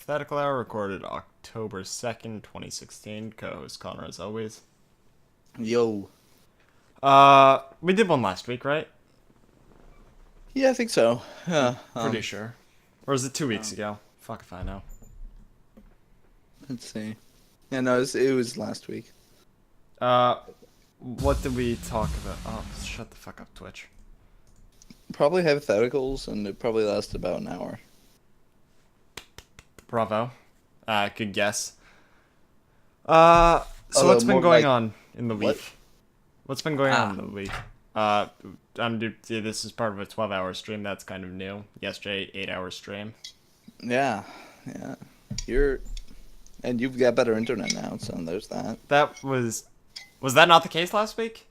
Hypothetical Hour recorded October 2nd, 2016. Co-host Connor as always. Yo. We did one last week, right? Yeah, I think so. Yeah. Pretty sure. Or was it 2 weeks Um, ago? Fuck if I know. let's see. Yeah, no, it was last week. Uh, what did we talk about? Oh, shut the fuck up, Twitch. Probably hypotheticals, and it probably lasted about an hour. Bravo. Good guess. So Although what's been more going like on in the what? week? What's been going on in Ah, the week? This is part of a 12-hour stream. That's kind of new. Yesterday, 8-hour stream. yeah, yeah. You're and you've got better internet now, so there's that. Was that not the case last week?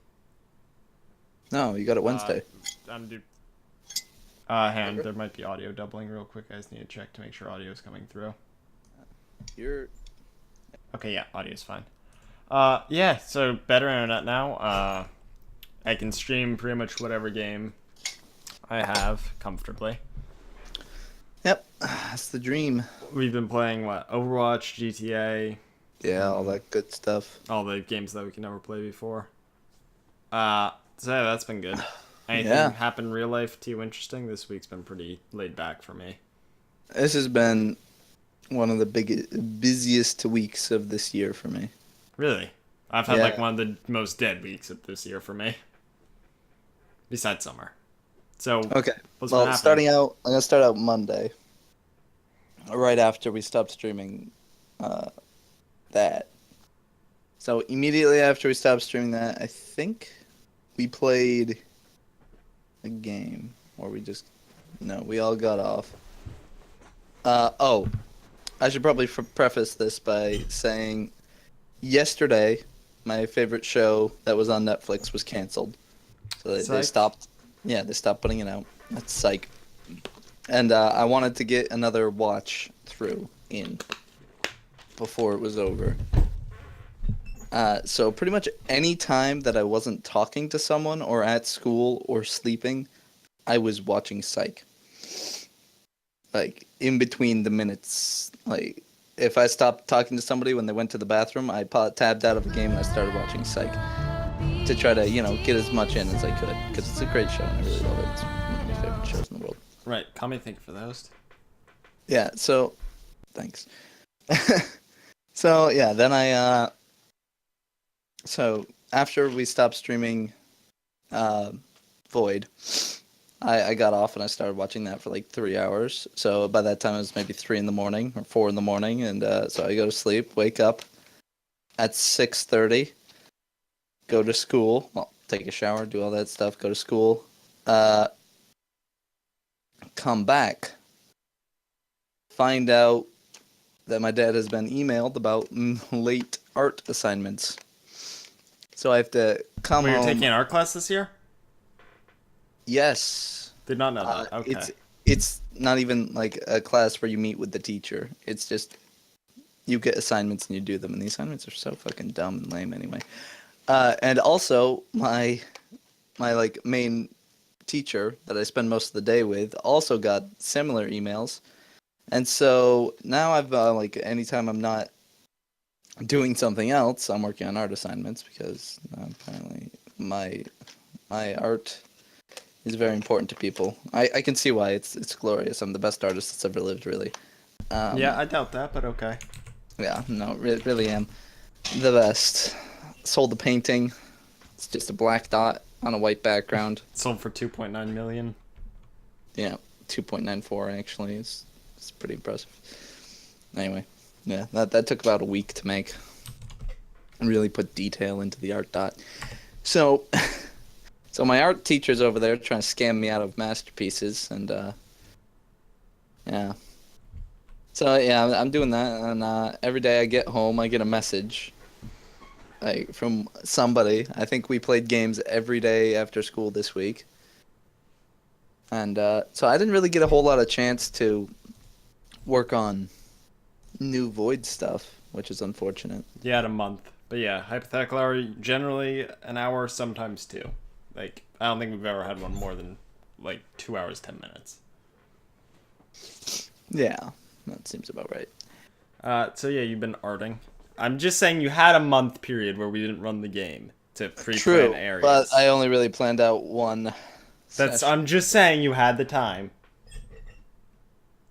No, you got it Uh, Wednesday. dude. Hang on, there might be audio doubling real quick. I just need to check to make sure audio is coming through. You're Okay, yeah, audio's fine. Yeah, so better internet now. I can stream pretty much whatever game I have comfortably. Yep, that's the dream. We've been playing Overwatch, GTA, Yeah, all that good stuff. all the games that we can never play before. So yeah, that's been good. Anything Yeah, happen in real life to you interesting? This week's been pretty laid back for me. this has been one of the busiest weeks of this year for me. Really? I've had like Yeah. one of the most dead weeks of this year for me. Besides summer. So, Okay. what's been Well, happening? I'm gonna start out Monday, right after we stopped streaming uh, that. So immediately after we stopped streaming that, I think we played a game, or we just no, we all got off. Oh, I should probably preface this by saying yesterday, my favorite show that was on Netflix was canceled. So they Psych? stopped. Yeah, they stopped putting it out. That's psych. And I wanted to get another watch through in before it was over. So pretty much any time that I wasn't talking to someone or at school or sleeping, I was watching Psych. Like in between the minutes, like if I stopped talking to somebody when they went to the bathroom, I tabbed out of a game and I started watching Psych to try to get as much in as I could because it's a great show and I really love it. It's one of my favorite shows in the world. Right, call me think for those. Yeah. So, thanks. So yeah, then so after we stopped streaming Void, I got off and I started watching that for like 3 hours. So by that time it was maybe 3 in the morning or 4 in the morning, and so I go to sleep, wake up at 6:30, go to school, well, take a shower, do all that stuff, go to school, uh, come back, find out that my dad has been emailed about late art assignments. So I have to come Well, you're home. taking an art class this year? Yes. Did not know that. Okay. It's not even like a class where you meet with the teacher. It's just you get assignments and you do them, and the assignments are so fucking dumb and lame anyway. And also my like main teacher that I spend most of the day with also got similar emails, and so now I've like anytime I'm not doing something else, I'm working on art assignments because apparently my art is very important to people. I can see why it's glorious. I'm the best artist that's ever lived, really. Yeah, Um, I doubt that, but okay. yeah, no, really am the best. Sold the painting. It's just a black dot on a white background. Sold for 2.9 million. Yeah, 2.94 actually. It's pretty impressive. Anyway, yeah, that took about a week to make and really put detail into the art dot. So, so my art teacher's over there trying to scam me out of masterpieces, and yeah. So yeah, I'm doing that, and every day I get home, I get a message, like from somebody. I think we played games every day after school this week, and so I didn't really get a whole lot of chance to work on new Void stuff, which is unfortunate. You had a month. But yeah, Hypothetical Hour, generally an hour, sometimes two. Like, I don't think we've ever had one more than, like, 2 hours, 10 minutes. Yeah, That seems about right. So yeah, you've been arting. I'm just saying you had a month period where we didn't run the game to pre-plan True, but areas. I only really planned out one session. I'm just saying you had the time.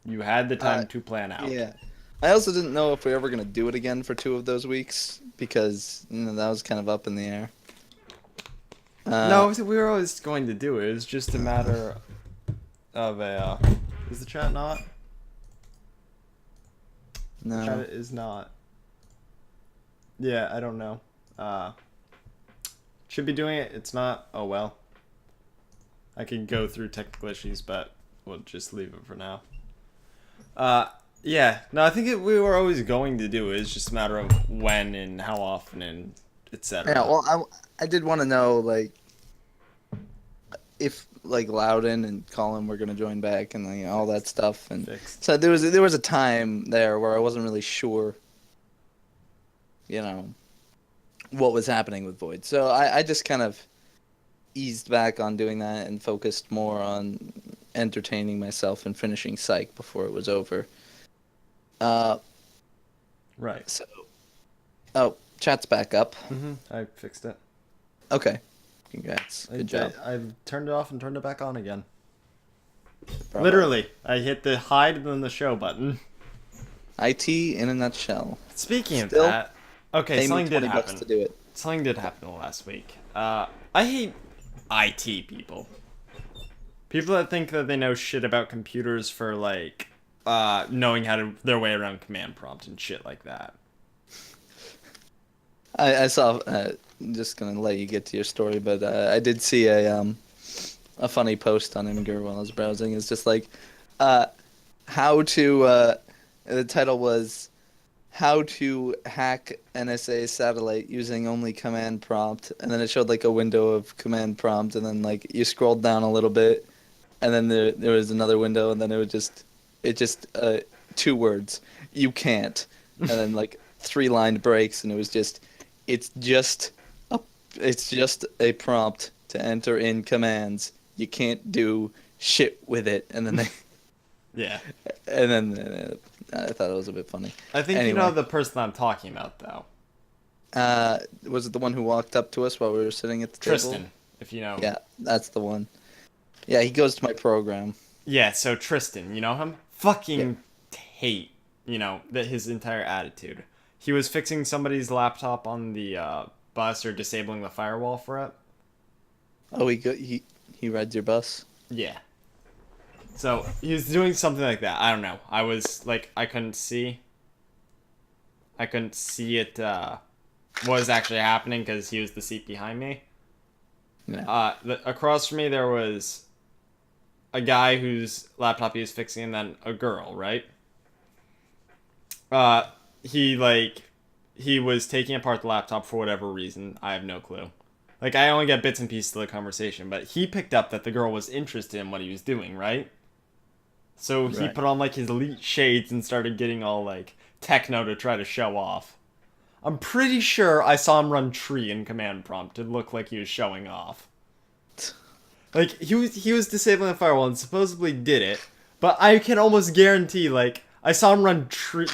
You had the Uh, time to plan out. yeah. I also didn't know if we were ever going to do it again for 2 of those weeks because that was kind of up in the air. No, we were always going to do it. It was just a matter of a. Is the chat not? No. Chat is not. Yeah, I don't know. Should be doing it. It's not. Oh well. I can go through technical issues, but we'll just leave it for now. Yeah. No, I think we were always going to do it. It's just a matter of when and how often and etc. Yeah, well, I did want to know, like, if, like, Loudon and Colin were going to join back and, like, all that stuff. And Fixed. so there was a time there where I wasn't really sure, what was happening with Void. So I just kind of eased back on doing that and focused more on entertaining myself and finishing Psych before it was over. Right. So, oh, chat's back up. I fixed it. Okay, congrats. Good job. I turned it off and turned it back on again. Bravo. Literally, I hit the hide and then the show button. IT in a nutshell. Speaking Still, of that, okay, Pay me something did $20 happen. to do it. Something did happen last week. I hate IT people. People that think that they know shit about computers for like knowing how to their way around command prompt and shit like that. I saw. I'm just gonna let you get to your story, but I did see a funny post on Imgur while I was browsing. It's just like, how to. The title was, "How to hack NSA satellite using only command prompt," and then it showed like a window of command prompt, and then like you scrolled down a little bit, and then there was another window, and then it just 2 words, "You can't," and then like 3 lined breaks, and it was just. It's just a prompt to enter in commands. You can't do shit with it. And then Yeah. and then I thought it was a bit funny. I think you know the person I'm talking about though. Was it the one who walked up to us while we were sitting at the Tristan, table? if you know. Yeah, that's the one. Yeah, he goes to my program. Yeah, so Tristan, you know him? Fucking hate, that his entire attitude. He was fixing somebody's laptop on the bus or disabling the firewall for it. Oh, he rides your bus? Yeah. So he was doing something like that. I don't know. I was like, I couldn't see it, what was actually happening because he was the seat behind me. Yeah. Across from me there was a guy whose laptop he was fixing and then a girl, right? He was taking apart the laptop for whatever reason. I have no clue. Like, I only get bits and pieces of the conversation, but he picked up that the girl was interested in what he was doing, right? So he put on, like, his elite shades and started getting all, like, techno to try to show off. I'm pretty sure I saw him run tree in command prompt to look like he was showing off. Like, he was disabling the firewall and supposedly did it, but I can almost guarantee, like, I saw him run tree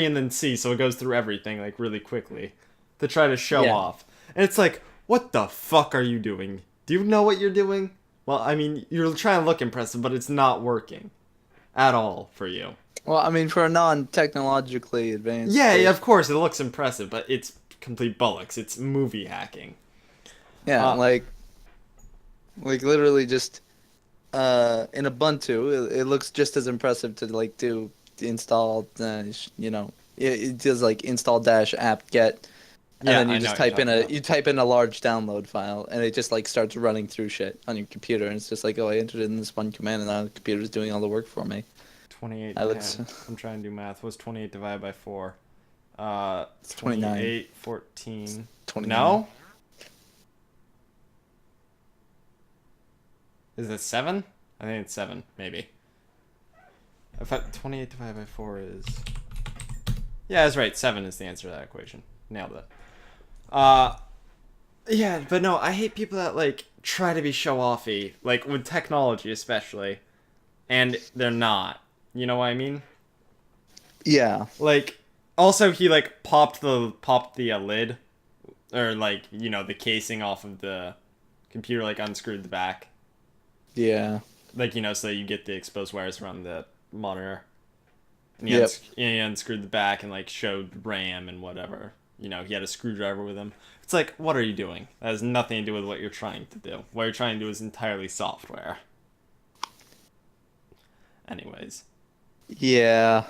and then C, so it goes through everything, like, really quickly to try to show off. And it's like, what the fuck are you doing? Do you know what you're doing? Well, I mean, you're trying to look impressive, but it's not working at all for you. Well, I mean, for a non-technologically advanced... Yeah, of course, it looks impressive, but it's complete bullocks. It's movie hacking. Yeah, like literally just in Ubuntu, it looks just as impressive to like do install. It does like install dash apt get, and then you just type in a large download file, and it just like starts running through shit on your computer, and it's just like, oh, I entered in this one command, and now the computer's doing all the work for me. 28. I'm trying to do math. What's 28 divided by 4? It's 29. 28, 14. 29. No? Is it 7? I think it's 7, maybe. If 28 divided by 4 is... Yeah, that's right. 7 is the answer to that equation. Nailed it. Yeah, but no, I hate people that, like, try to be show-offy. Like, with technology, especially. And they're not. You know what I mean? Yeah. Like, also he like popped the lid, or like the casing off of the computer, like unscrewed the back, Yeah. like so you get the exposed wires around the monitor, and Yep. he unscrewed the back and like showed RAM and whatever. He had a screwdriver with him. It's like, what are you doing? That has nothing to do with what you're trying to do. What you're trying to do is entirely software. Anyways. Yeah.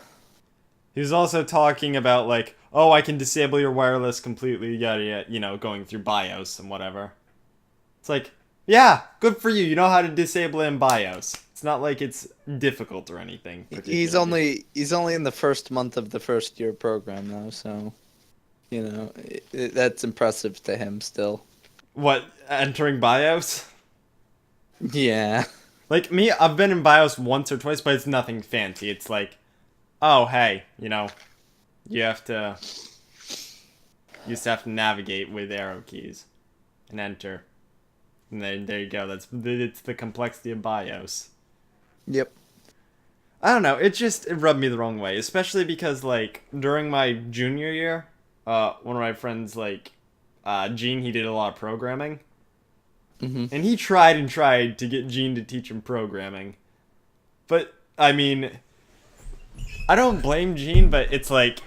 He was also talking about like, oh, I can disable your wireless completely, yada yada, going through BIOS and whatever. It's like, yeah, good for you. You know how to disable it in BIOS. It's not like it's difficult or anything. He's only in the first month of the first year program though, so that's impressive to him still. What, entering BIOS? Yeah. Like me, I've been in BIOS once or twice, but it's nothing fancy. It's like, oh hey, you have to you used to have to navigate with arrow keys and enter. And there you go. It's the complexity of BIOS. Yep. I don't know. It rubbed me the wrong way, especially because like during my junior year, one of my friends like, Gene, he did a lot of programming, Hmm. and he tried and tried to get Gene to teach him programming, but I mean, I don't blame Gene, but it's like,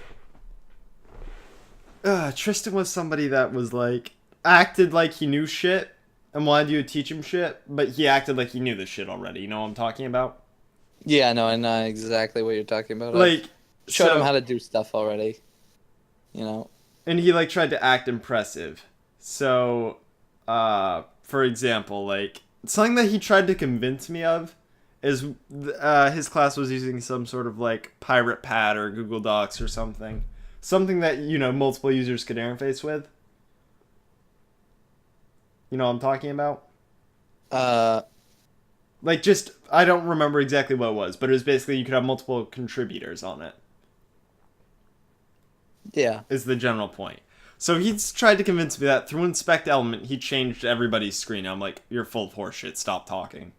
Tristan was somebody that was like acted like he knew shit and wanted you to teach him shit, but he acted like he knew this shit already. You know what I'm talking about? Yeah, no, I know exactly what you're talking about. I've Like, showed him so, how to do stuff already. You know. and he like tried to act impressive. So, for example, like something that he tried to convince me of is his class was using some sort of like pirate pad or Google Docs or something that multiple users could interface with. You know what I'm talking about? Uh, Like, just I don't remember exactly what it was, but it was basically you could have multiple contributors on it. yeah. Is the general point. So he's tried to convince me that through inspect element he changed everybody's screen. I'm like, you're full of horseshit. Stop talking.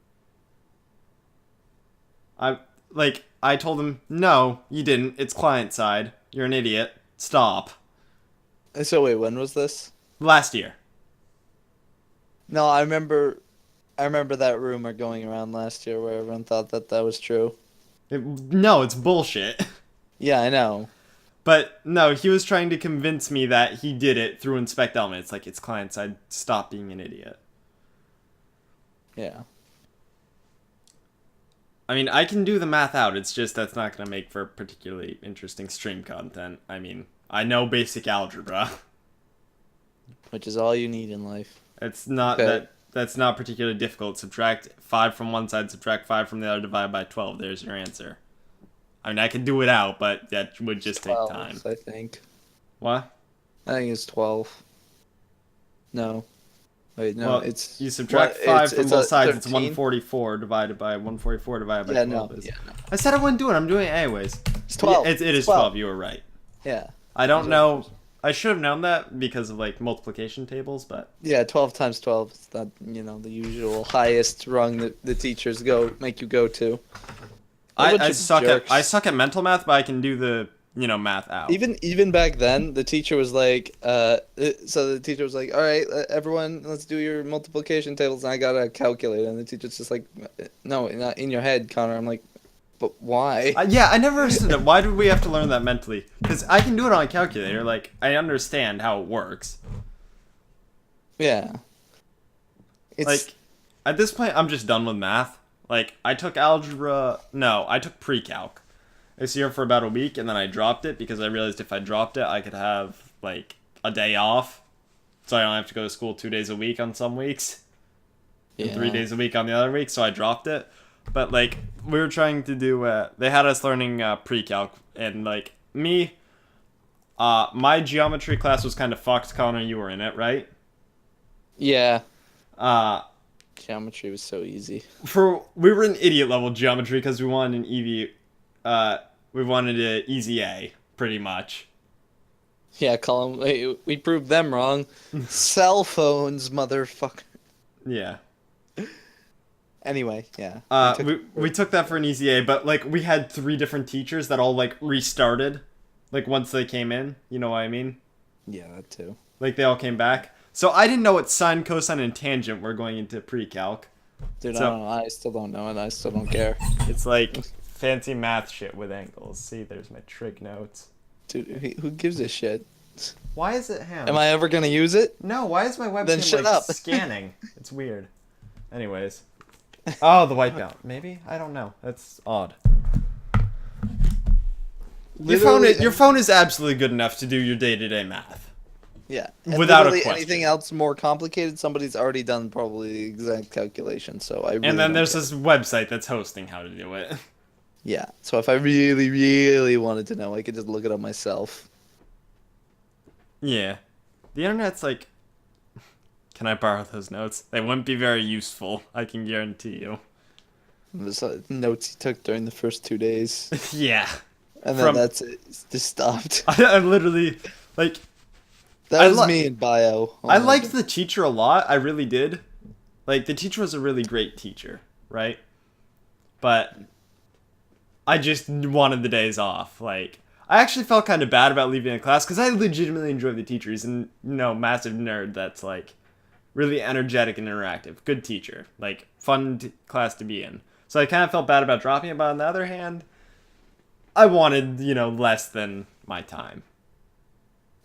I told him, no, you didn't. It's client side. You're an idiot. Stop. So wait, when was this? Last year. No, I remember that rumor going around last year where everyone thought that that was true. No, it's bullshit. Yeah, I know. But no, he was trying to convince me that he did it through inspect element. It's like, it's client side. Stop being an idiot. Yeah. I mean, I can do the math out. It's just that's not going to make for particularly interesting stream content. I mean, I know basic algebra. Which is all you need in life. It's not Okay. that's not particularly difficult. Subtract 5 from one side, subtract 5 from the other, divide by 12. There's your answer. I mean, I could do it out, but that would just take 12, time. I think. What? I think it's 12. No. Wait, no, Well, it's you subtract what, 5 from it's both a sides. It's 13? 144 divided by 144 divided by Yeah, 12. no, yeah, no. I said I wouldn't do it. I'm doing it anyways. It's 12. It It's is 12. You were right. Yeah. I don't know. I should have known that because of like multiplication tables, but Yeah, 12 times 12 is not, the usual highest rung that the teachers make you go to. I suck at mental math, but I can do the math out. Even back then, the teacher was like, so the teacher was like, all right, everyone, let's do your multiplication tables. And I got a calculator, and the teacher's just like, no, not in your head, Connor. I'm like, but why? Yeah, I never understood it. Why did we have to learn that mentally? Because I can do it on a calculator. Like, I understand how it works. Yeah. It's Like, at this point, I'm just done with math. Like, I took algebra. No, I took pre-calc this year for about a week, and then I dropped it because I realized if I dropped it, I could have, like, a day off. So I don't have to go to school 2 days a week on some weeks. And 3 days a week on the other week, so I dropped it. But, like, we were trying to do, they had us learning pre-calc, and, like, me, my geometry class was kind of fucked. Connor, you were in it, right? Yeah. Uh, Geometry was so easy. we were in idiot level geometry because we wanted an we wanted an easy A, pretty much. Yeah, we proved them wrong. Cell phones, motherfucker. Yeah. Anyway, yeah. We took that for an easy A, but like we had 3 different teachers that all like restarted, like once they came in. You know what I mean? Yeah, that too. Like they all came back. So I didn't know what sine, cosine, and tangent were going into pre-calc. Dude, So I don't know. I still don't know, and I still don't care. it's like fancy math shit with angles. See, there's my trig notes. Dude, who gives a shit? Why is it ham? Am I ever gonna use it? No, why is my webcam Then shut like up. scanning? It's weird. Anyways. Oh, the wipeout. Maybe? I don't know. That's odd. Your phone is absolutely good enough to do your day-to-day math. Yeah. Without a literally question. anything else more complicated, somebody's already done probably the exact calculation. So I really And then don't there's care. this website that's hosting how to do it. Yeah. So if I really, really wanted to know, I could just look it up myself. Yeah. The internet's like... Can I borrow those notes? They wouldn't be very useful, I can guarantee you. The notes he took during the first 2 days, Yeah. and then that's it. It's just stopped. I literally... Like... That was me in bio. Oh I my liked God. the teacher a lot. I really did. Like, the teacher was a really great teacher, right? But I just wanted the days off. Like, I actually felt kind of bad about leaving a class because I legitimately enjoyed the teacher. He's a massive nerd that's, like, really energetic and interactive. Good teacher. Like, fun class to be in. So I kind of felt bad about dropping it, but on the other hand, I wanted, less than my time.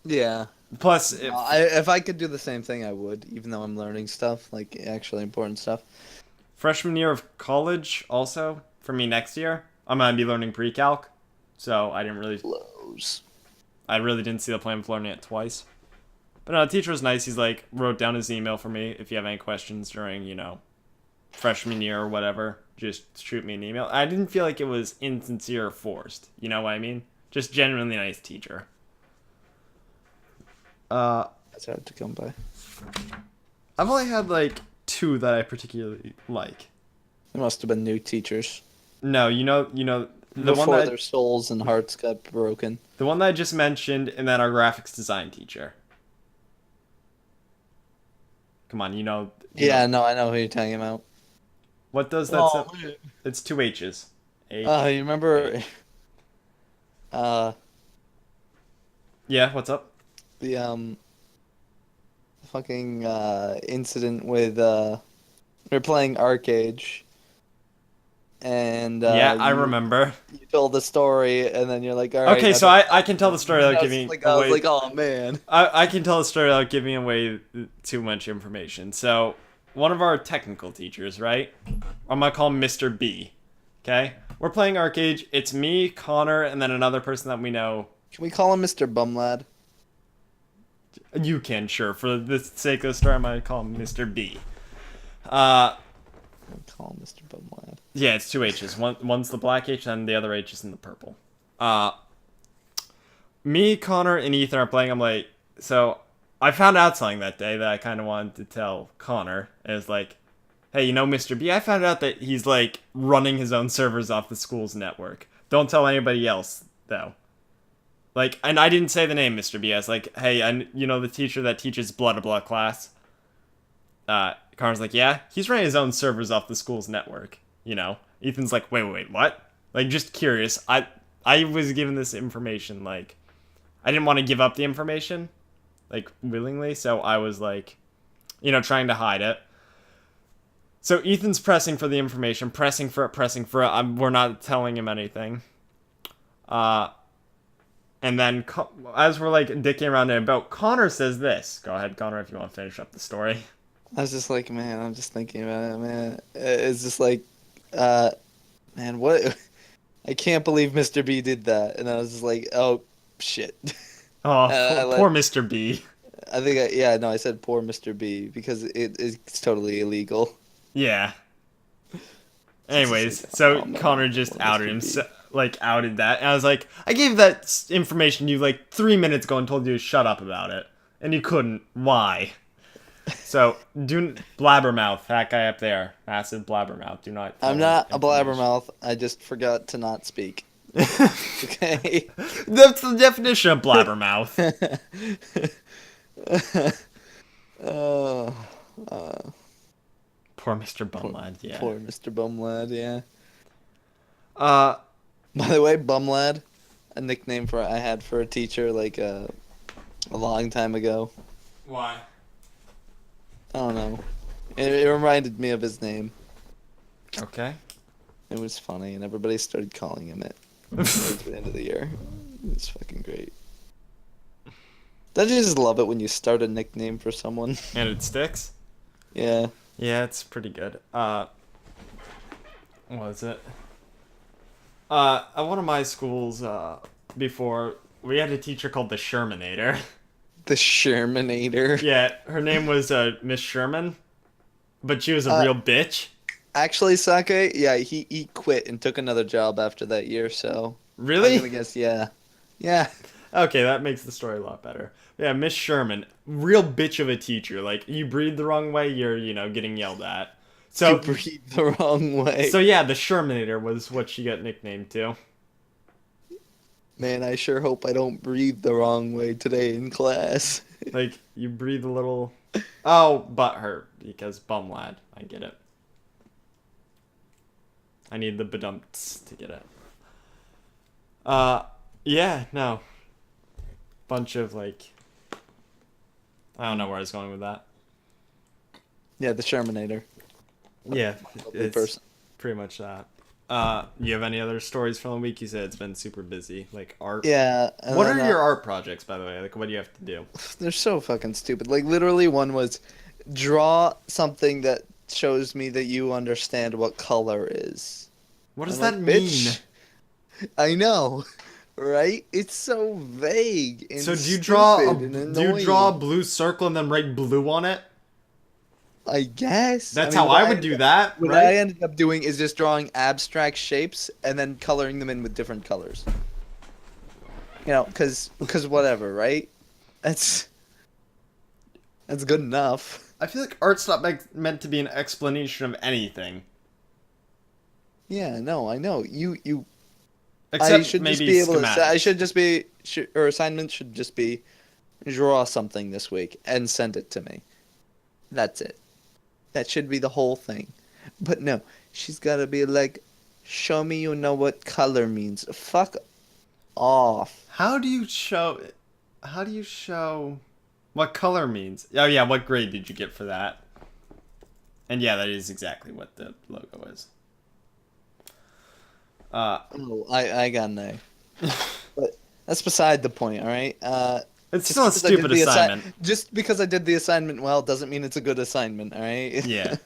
Yeah. Plus, If I could do the same thing, I would, even though I'm learning stuff, like actually important stuff. freshman year of college, also, for me next year, I'm going to be learning pre-calc. So I really didn't see the point of learning it twice. But no, the teacher was nice. He's like, wrote down his email for me. If you have any questions during, freshman year or whatever, just shoot me an email. I didn't feel like it was insincere or forced. You know what I mean? Just genuinely nice teacher. That's hard to come by. I've only had like 2 that I particularly like. There must have been new teachers. No, the Before one that their souls and hearts got broken. the one that I just mentioned, and then our graphics design teacher. Come on, Yeah, no, I know who you're talking about. What does that say? It's 2 H's. You remember? Yeah, what's up? The fucking incident with we were playing Arcade, and Yeah, I remember. You told the story, and then you're like, all right. Okay, so I can tell the story without giving I away. was like, oh man. I can tell the story without giving away too much information. So, one of our technical teachers, right? I'm gonna call him Mr. B. Okay, we're playing Arcade. It's me, Connor, and then another person that we know. Can we call him Mr. Bumlad? You can, sure. For the sake of the story, I'm gonna call him Mr. B. I'll call him Mr. Bumlad. Yeah, it's 2 H's. One's the black H, and the other H is in the purple. Me, Connor, and Ethan are playing. I'm like, so I found out something that day that I kind of wanted to tell Connor. It was like, hey, Mr. B, I found out that he's like running his own servers off the school's network. Don't tell anybody else, though. Like, and I didn't say the name Mr. B. I was like, hey, the teacher that teaches blah blah class. Connor's like, yeah, he's running his own servers off the school's network. Ethan's like, wait, what? Like, just curious. I was given this information, like, I didn't want to give up the information, like, willingly, so I was like, trying to hide it. So Ethan's pressing for the information, pressing for it. We're not telling him anything. And then, as we're, like, dicking around in a boat, Connor says this. Go ahead, Connor, if you want to finish up the story. I was just like, man, I'm just thinking about it, man. It's just like, man, what? I can't believe Mr. B did that. And I was just like, oh, shit. Oh, poor Mr. B. I think, I said poor Mr. B because it's totally illegal. Yeah. Anyways, so Connor just outed himself, outed that. And I was like, I gave that information to you 3 minutes ago and told you to shut up about it. And you couldn't. Why? So, blabbermouth, that guy up there, massive blabbermouth. Do not. I'm not a blabbermouth. I just forgot to not speak. Okay. That's the definition of blabbermouth. Poor Mr. Poor, Bumlad, yeah. poor Mr. Bumlad, yeah. Uh, By the way, Bumlad, a nickname I had for a teacher like a long time ago. why? I don't know. It reminded me of his name. Okay. It was funny, and everybody started calling him it towards the end of the year. It's fucking great. Don't you just love it when you start a nickname for someone? And it sticks? Yeah. Yeah, it's pretty good. What is it? At one of my schools, before, we had a teacher called the Shermanator. The Shermanator. Yeah, her name was, Miss Sherman, but she was a real bitch. Actually, Sake, yeah, he quit and took another job after that year, so... Really? I'm gonna guess, yeah. Yeah. Okay, that makes the story a lot better. Yeah, Miss Sherman, real bitch of a teacher. Like, you breathe the wrong way, you're, getting yelled at. So, You breathe the wrong way. so yeah, the Shermanator was what she got nicknamed to. Man, I sure hope I don't breathe the wrong way today in class. Like, you breathe a little... Oh, butt hurt, because bum lad. I get it. I need the badumts to get it. Yeah, no. Bunch of, like... I don't know where I was going with that. Yeah, the Shermanator. Yeah, Lovely it's person. pretty much that. You have any other stories from the week? You said it's been super busy, like art. Yeah. And What then, are your art projects, by the way? Like, what do you have to do? They're so fucking stupid. Like, literally, one was draw something that shows me that you understand what color is. What does I'm that like, mean? "Bitch." I know, right? It's so vague and So do you draw stupid and do you draw a annoying. blue circle and then write blue on it? I guess. That's mean, how I would do that, What right? I ended up doing is just drawing abstract shapes and then coloring them in with different colors. You know, because whatever, right? That's good enough. I feel like art's not meant to be an explanation of anything, Yeah, no, I know. I except should just maybe be able to. I schematics. should just be. Or assignment should just be draw something this week and send it to me. That's it. That should be the whole thing. But no, she's got to be like, show me you know what color means. Fuck off. How do you show? How do you show what color means? Oh yeah, what grade did you get for that? And yeah, that is exactly what the logo is. Oh, I got an A. But that's beside the point, all right? It's Just still a because I did stupid the assignment. just because I did the assignment well doesn't mean it's a good assignment, all right? Yeah.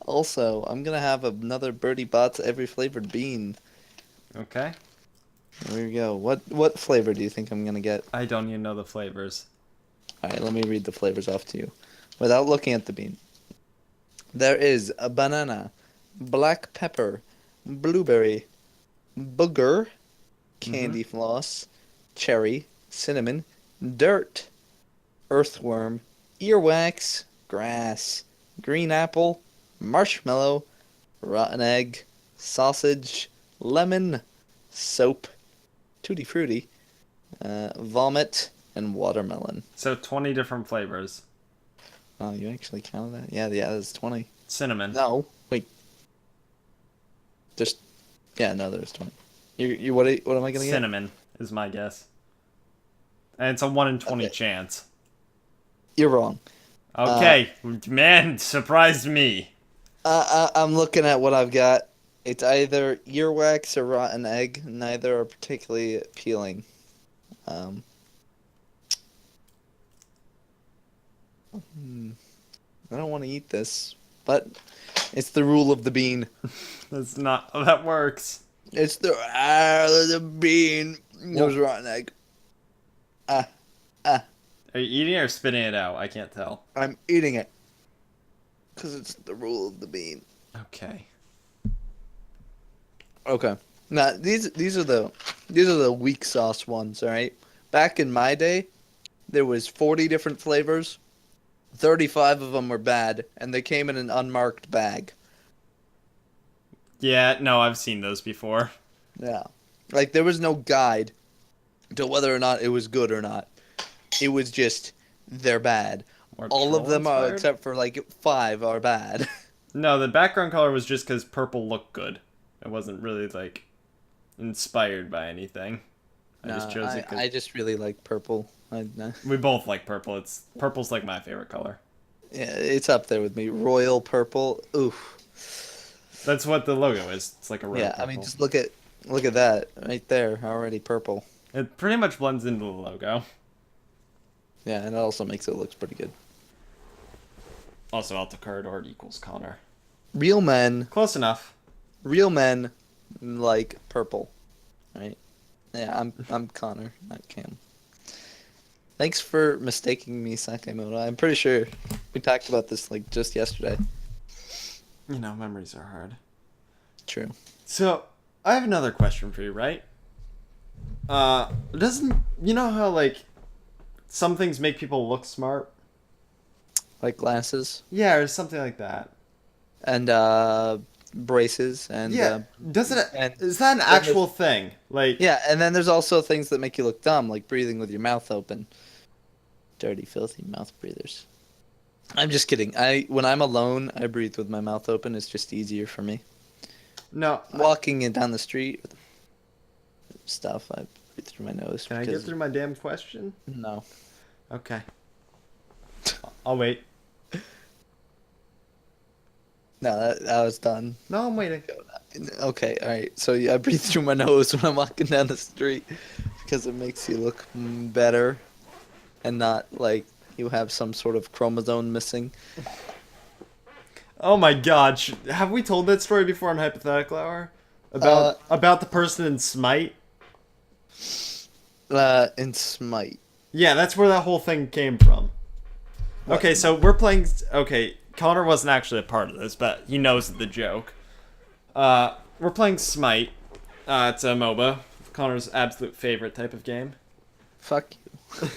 Also, I'm gonna have another Birdie Bots every flavored bean. Okay. There we go. What flavor do you think I'm gonna get? I don't even know the flavors. All right, let me read the flavors off to you, without looking at the bean. There is a banana, black pepper, blueberry, booger, candy floss, cherry, cinnamon, dirt, earthworm, earwax, grass, green apple, marshmallow, rotten egg, sausage, lemon, soap, tutti frutti, vomit, and watermelon. So 20 different flavors. Oh, you actually counted that? Yeah, that's 20. Cinnamon. No, wait. There's, yeah, no, there's 20. What am I gonna get? Cinnamon is my guess. And it's a 1 in 20 Okay. chance. You're wrong. Okay, man, surprised me. I'm looking at what I've got. It's either earwax or rotten egg. Neither are particularly appealing. I don't want to eat this, but it's the rule of the bean. That's not how that works. It's the bean. It was rotten egg. Are you eating it or spitting it out? I can't tell. I'm eating it because it's the rule of the bean. Okay. Okay. Now these are the weak sauce ones. All right. Back in my day, there was 40 different flavors. 35 of them were bad, and they came in an unmarked bag. Yeah, no, I've seen those before. Yeah. Like, there was no guide to whether or not it was good or not. It was just, they're bad. More all of troll them are, inspired? except for like 5 are bad. No, the background color was just because purple looked good. It wasn't really like inspired by anything. I just Nah, chose it I because just really like purple. we both like purple. Purple's like my favorite color. Yeah, it's up there with me. Royal purple. Oof. That's what the logo is. It's like a royal Yeah, purple. I mean, just look at that right there. Already purple. It pretty much blends into the logo. Yeah, and it also makes it look pretty good. Also, Altacard art equals Connor. Real men Close enough. like purple, right? Yeah, I'm Connor, not Cam. Thanks for mistaking me, Sakamoto. I'm pretty sure we talked about this like just yesterday. You know, memories are hard. True. So, I have another question for you, right? Doesn't you know how like some things make people look smart? Like glasses Yeah, or something like that. and braces and Yeah. Does it? and Is that an then actual thing? Like, yeah, and then there's also things that make you look dumb, like breathing with your mouth open. Dirty, filthy mouth breathers. I'm just kidding. When I'm alone, I breathe with my mouth open. It's just easier for me. no. Walking down the street with stuff, I breathe through my nose. Can I get through my damn question? No. Okay. I'll wait. No, that was done. No, I'm waiting. Okay, all right. So yeah, I breathe through my nose when I'm walking down the street because it makes you look better and not like you have some sort of chromosome missing. Oh my god, have we told that story before on Hypothetical Hour? About the person in Smite? In Smite. Yeah, that's where that whole thing came from. What? Okay, so we're playing... Okay, Connor wasn't actually a part of this, but he knows the joke. We're playing Smite. It's a MOBA. Connor's absolute favorite type of game. Fuck you.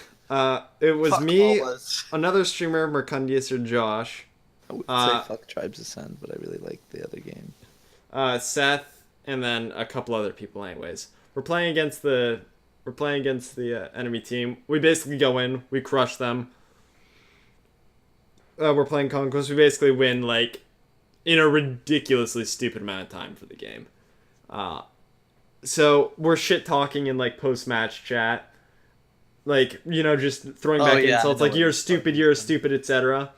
It was Fuck me, MOBAs. another streamer, Mercundius or Josh, I would say fuck Tribes Ascend, but I really like the other game. Seth, and then a couple other people. Anyways, we're playing against the enemy team. We basically go in, we crush them. We're playing Conquest. We basically win like in a ridiculously stupid amount of time for the game. So we're shit talking in like post match chat, like just throwing back insults like you're stupid, etc.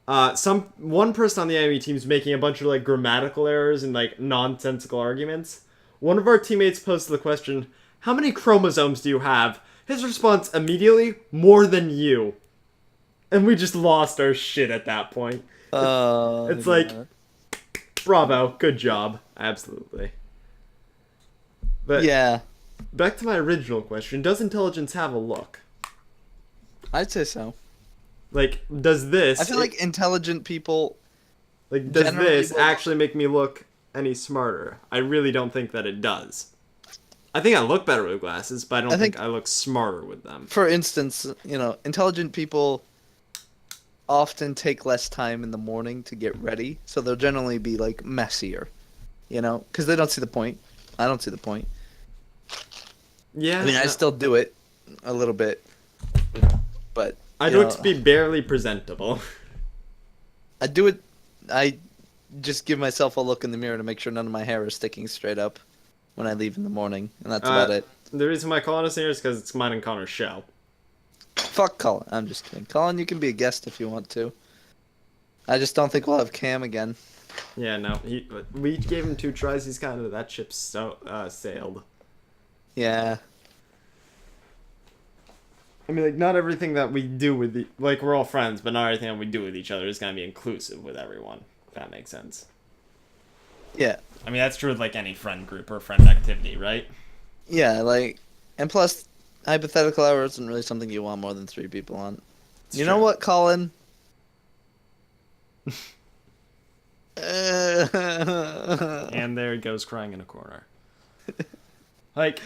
One person on the enemy team is making a bunch of like grammatical errors and like nonsensical arguments. One of our teammates posted the question, "How many chromosomes do you have?" His response immediately, "More than you." And we just lost our shit at that point. It's like, bravo, good job, absolutely. But yeah, back to my original question: does intelligence have a look? I'd say so. Like, does this? I feel like intelligent people. Like, does generally this will- actually make me look any smarter? I really don't think that it does. I think I look better with glasses, but I don't think I look smarter with them. For instance, intelligent people often take less time in the morning to get ready, so they'll generally be like messier, because they don't see the point. I don't see the point. Yeah. I mean, I still do it a little bit, but I look to be barely presentable. I do it. I just give myself a look in the mirror to make sure none of my hair is sticking straight up when I leave in the morning, and that's about it. The reason why Colin is here is because it's mine and Connor's show. Fuck Colin. I'm just kidding. Colin, you can be a guest if you want to. I just don't think we'll have Cam again. Yeah, no. We gave him 2 tries. He's kind of that ship sailed. Yeah. I mean, like, not everything that we do with we're all friends, but not everything that we do with each other is gonna be inclusive with everyone. If that makes sense. Yeah. I mean, that's true with like any friend group or friend activity, right? Yeah, and plus, Hypothetical Hour isn't really something you want more than 3 people on. You know what, Colin? And there he goes crying in a corner. Like,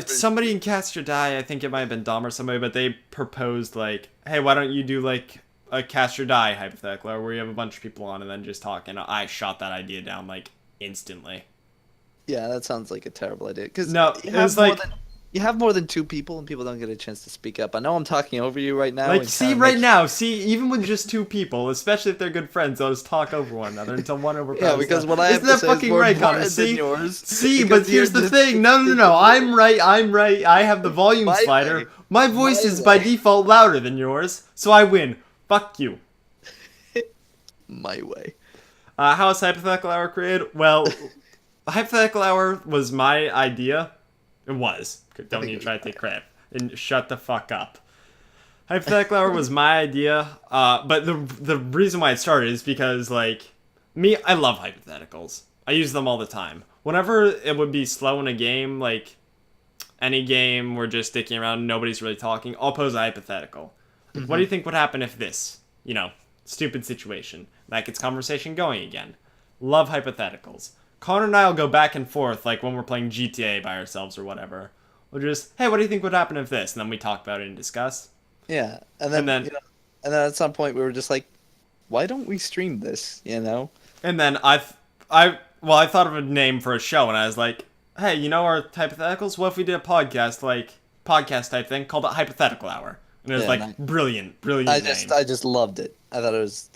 somebody in Cast Your Die, I think it might have been Dom or somebody, but they proposed, like, hey, why don't you do, like, a Cast Your Die hypothetical, or where you have a bunch of people on and then just talk, and I shot that idea down, like, instantly. Yeah, that sounds like a terrible idea. Cause no, it was like, you have more than two people and people don't get a chance to speak up. I know I'm talking over you right now. Like, and see, kinda right makes- now, see, even with just two people, especially if they're good friends, they'll just talk over one another until one overpowers. Yeah, because what I have Isn't to that say is fucking more right, Connor? important than yours. See, because but here's you're the just thing. No, no, no. I'm right. I have the volume My slider. way. My voice My is by way. default louder than yours, so I win. Fuck you. My way. How was Hypothetical Hour created? Well, Hypothetical Hour was my idea. It was. Don't even try to take credit. And shut the fuck up. Hypothetical Hour was my idea. But the reason why it started is because, like, me, I love hypotheticals. I use them all the time. Whenever it would be slow in a game, like any game, we're just sticking around, nobody's really talking, I'll pose a hypothetical. Like, what do you think would happen if this, stupid situation? That gets conversation going again. Love hypotheticals. Connor and I will go back and forth, like when we're playing GTA by ourselves or whatever. We'll just, hey, what do you think would happen if this? And then we talk about it and discuss. Yeah, and then and then at some point we were just like, why don't we stream this? And then I thought of a name for a show, and I was like, hey, our hypotheticals? What if we did a podcast type thing, called it Hypothetical Hour? And it was brilliant name. I just loved it. I thought it was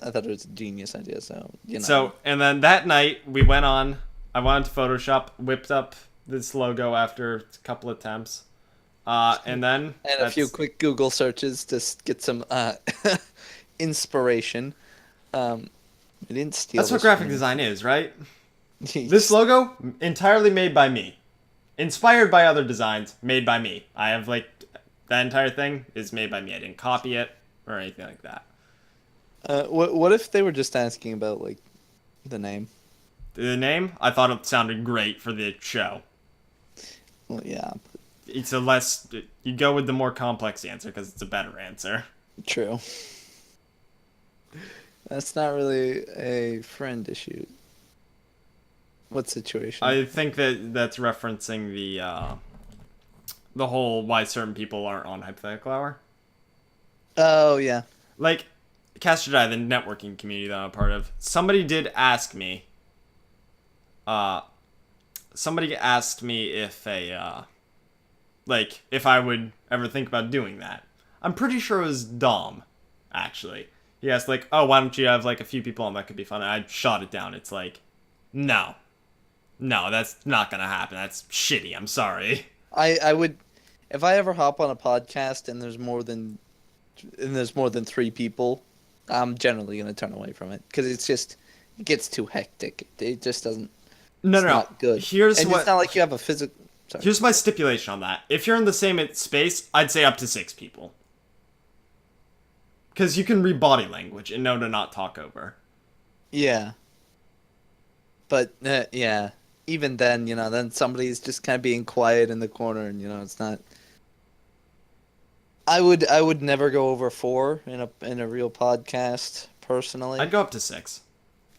a genius idea. So So, and then that night we went on. I went to Photoshop, whipped up this logo after a couple attempts, and then a few quick Google searches to get some inspiration. We didn't steal. That's what graphic design is, right? This logo entirely made by me, inspired by other designs made by me. I have that entire thing is made by me. I didn't copy it or anything like that. What if they were just asking about the name? The name? I thought it sounded great for the show. Well, yeah. It's a less... You go with the more complex answer because it's a better answer. True. That's not really a friend issue. What situation? I think that's referencing the whole why certain people aren't on Hypothetical Hour. Oh, yeah. Like, Castor Die, the networking community that I'm a part of, somebody did ask me... somebody asked me if if I would ever think about doing that. I'm pretty sure it was Dom, actually. He asked, oh, why don't you have, a few people on that could be fun? And I shot it down. It's no. No, that's not gonna happen. That's shitty. I'm sorry. I would... If I ever hop on a podcast and there's more than 3 people, I'm generally going to turn away from it. Because it gets too hectic. It just doesn't... No. Not good. It's not like you have a physical... Here's my stipulation on that. If you're in the same space, I'd say up to 6 people. Because you can read body language and know to not talk over. Yeah. But, yeah. Even then, then somebody's just kind of being quiet in the corner and, it's not... I would never go over 4 in a real podcast, personally. I'd go up to 6.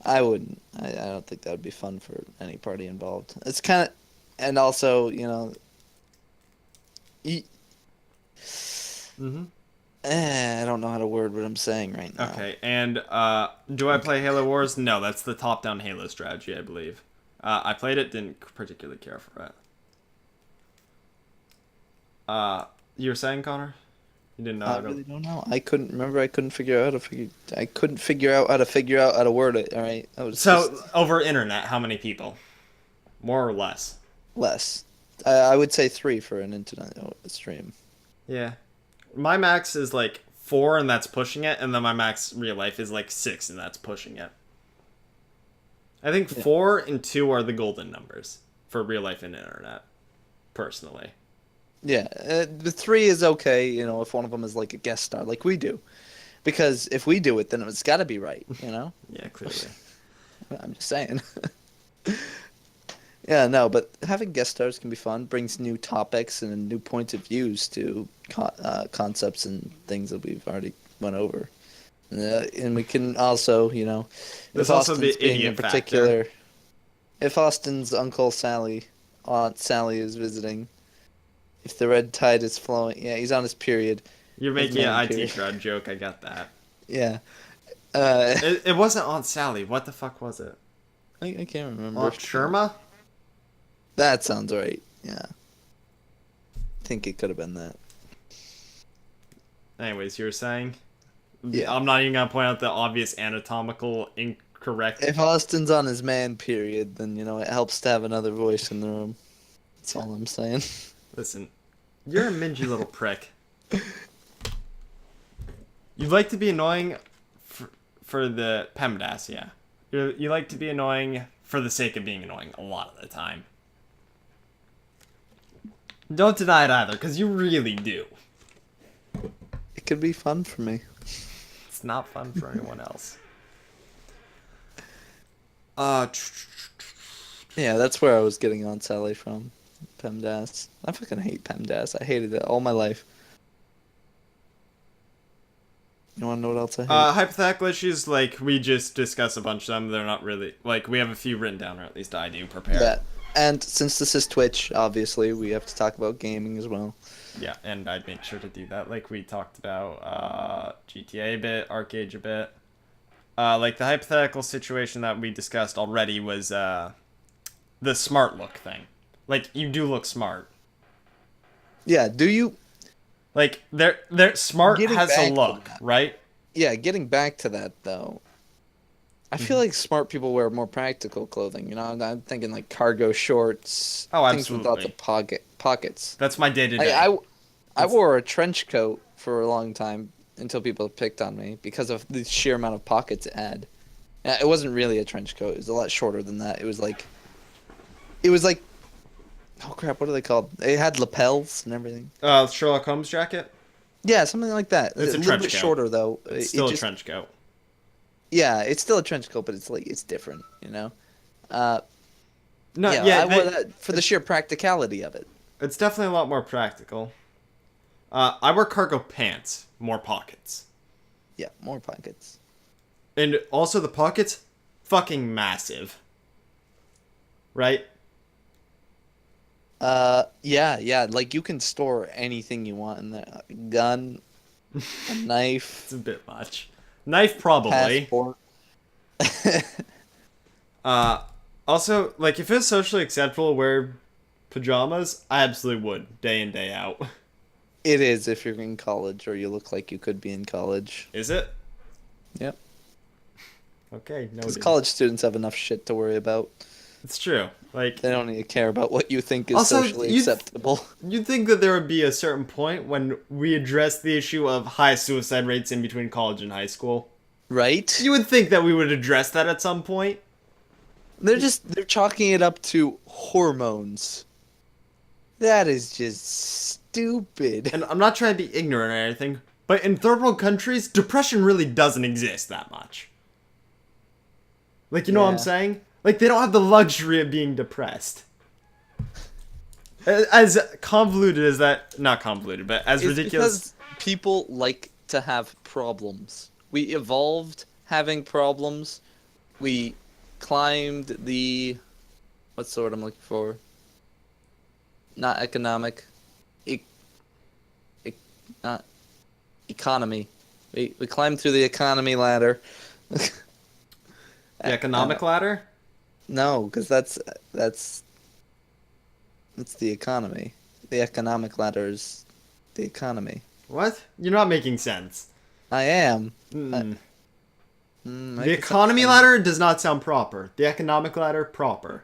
I wouldn't. I don't think that would be fun for any party involved. It's kind of... And also, I don't know how to word what I'm saying right now. Okay, and do I play Halo Wars? No, that's the top-down Halo strategy, I believe. I played it, didn't particularly care for it. You were saying, Connor? You didn't know. I really don't know. I couldn't remember. I couldn't figure out how to word it. All right. Over internet, how many people? More or less? Less. I would say 3 for an internet stream. Yeah. My max is 4 and that's pushing it, and then my max real life is 6 and that's pushing it. I think 4 and 2 are the golden numbers for real life and internet, personally. Yeah, the 3 is okay, if one of them is a guest star, like we do. Because if we do it, then it's got to be right, Yeah, clearly. I'm just saying. Yeah, no, but having guest stars can be fun. Brings new topics and new points of views to concepts and things that we've already went over. And we can also, There's also the idiot factor. If Austin's Aunt Sally is visiting, if the red tide is flowing, yeah, he's on his period. You're making an IT crowd joke, I got that. Yeah. It wasn't Aunt Sally. What the fuck was it? I can't remember. Aunt Sherma? That sounds right. Yeah. think it could have been that. Anyways, you were saying? Yeah. I'm not even gonna point out the obvious anatomical incorrect. If Austin's on his man period, then, it helps to have another voice in the room. That's all I'm saying. Listen, you're a mingy little prick. You like to be annoying for the PEMDAS, yeah. You like to be annoying for the sake of being annoying a lot of the time. Don't deny it either, because you really do. It could be fun for me. It's not fun for anyone else. Yeah, that's where I was getting on Sally from. PEMDAS. I fucking hate PEMDAS. I hated it all my life. You want to know what else I hate? Hypothetical issues, like, we just discuss a bunch of them. They're not really, like, we have a few written down, or at least I do, prepare. Yeah, and since this is Twitch, obviously, we have to talk about gaming as well. Yeah, and I'd make sure to do that. Like, we talked about GTA a bit, Arcade a bit. Like, the hypothetical situation that we discussed already was the smart look thing. Like, you do look smart. Yeah, do you... Like, they're smart has a look, right? Yeah, getting back to that, though. I feel like smart people wear more practical clothing. I'm thinking, like, cargo shorts. Oh, things with lots of pockets. That's my day-to-day. I wore a trench coat for a long time until people picked on me because of the sheer amount of pockets it had. It wasn't really a trench coat. It was a lot shorter than that. It was like, oh crap, what are they called? It had lapels and everything. Sherlock Holmes jacket? Yeah, something like that. It's a little bit shorter though. It's still a trench coat. Yeah, it's still a trench coat, but it's different, No, I wore that for the sheer practicality of it. It's definitely a lot more practical. I wear cargo pants, more pockets. Yeah, more pockets. And also the pockets, fucking massive. Right? Yeah, like you can store anything you want in there. A gun, a knife. It's a bit much. Knife, probably. Passport. Also, like, if it's socially acceptable to wear pajamas, I absolutely would, day in, day out. It is if you're in college or you look like you could be in college. Is it? Yep. Okay, no. Because college students have enough shit to worry about. It's true. Like, they don't need to care about what you think is socially acceptable. You'd think that there would be a certain point when we address the issue of high suicide rates in between college and high school. Right? You would think that we would address that at some point. They're chalking it up to hormones. That is just stupid. And I'm not trying to be ignorant or anything, but in third world countries, depression really doesn't exist that much. Like, you know what I'm saying? Like, they don't have the luxury of being depressed. As convoluted as that... Not convoluted, but as ridiculous... Because people like to have problems. We evolved having problems. We climbed the... What's the word I'm looking for? Not economic. Not economy. We climbed through the economy ladder. The economic ladder? No, because that's the economy. The economic ladder is the economy. What? You're not making sense. I am. The economy ladder does not sound proper. The economic ladder, proper.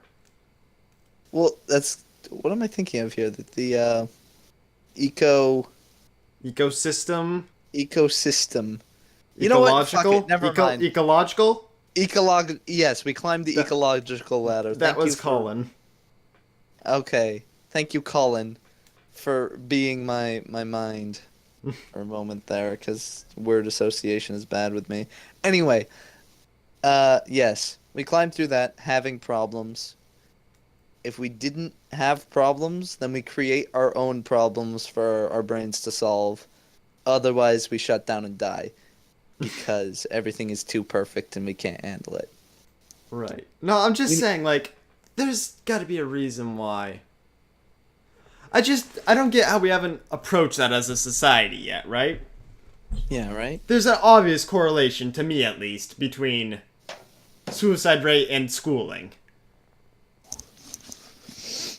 Well, that's... What am I thinking of here? The ecosystem. You know what? Fuck it, never mind. Ecological? Yes, we climbed the ecological ladder. That was Colin. Okay. Thank you, Colin, for being my mind for a moment there, because word association is bad with me. Anyway, yes, we climbed through that, having problems. If we didn't have problems, then we create our own problems for our brains to solve. Otherwise, we shut down and die. Because everything is too perfect and we can't handle it. Right. No, I'm just saying, like, there's got to be a reason why. I don't get how we haven't approached that as a society yet, right? Yeah, right? There's an obvious correlation, to me at least, between suicide rate and schooling.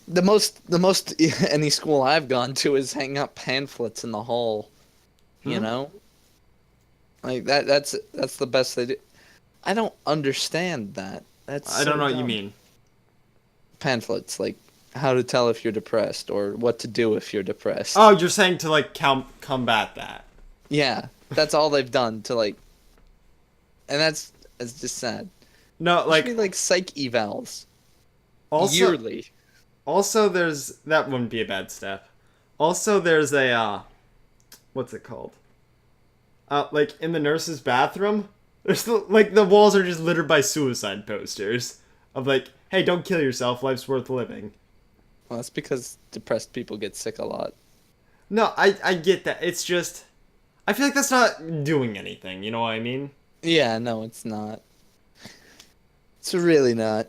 The most any school I've gone to is hang up pamphlets in the hall. You Hmm? know, like that's the best they do. I don't understand that. That's I don't so know what you dumb. mean. Pamphlets like how to tell if you're depressed or what to do if you're depressed. Oh, you're saying to like combat that. Yeah, that's all they've done to like, and that's just sad. No, There should be like like psych evals also yearly. also there's that wouldn't be a bad step. Also there's a what's it called? Like in the nurse's bathroom, there's like the walls are just littered by suicide posters of like, hey, don't kill yourself, life's worth living. Well, that's because depressed people get sick a lot. No, I get that. It's just I feel like that's not doing anything, you know what I mean? Yeah, no, it's not. It's really not.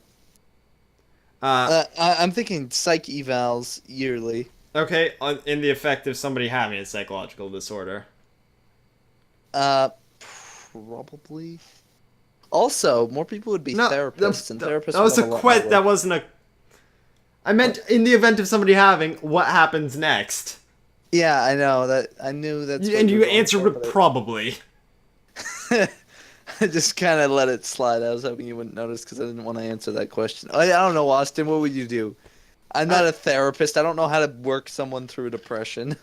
Uh I'm thinking psych evals yearly. okay, in the effect of somebody having a psychological disorder. Uh, Probably. Also, more people would be No, therapists, and therapists that would was have a a lot more work. that wasn't a I meant in the event of somebody having what happens next. Yeah, I know that. I knew that's what And you you were going answered for, with probably. I just kind of let it slide. I was hoping you wouldn't notice because I didn't want to answer that question. I don't know, Austin. What would you do? I'm not Uh, a therapist. I don't know how to work someone through depression.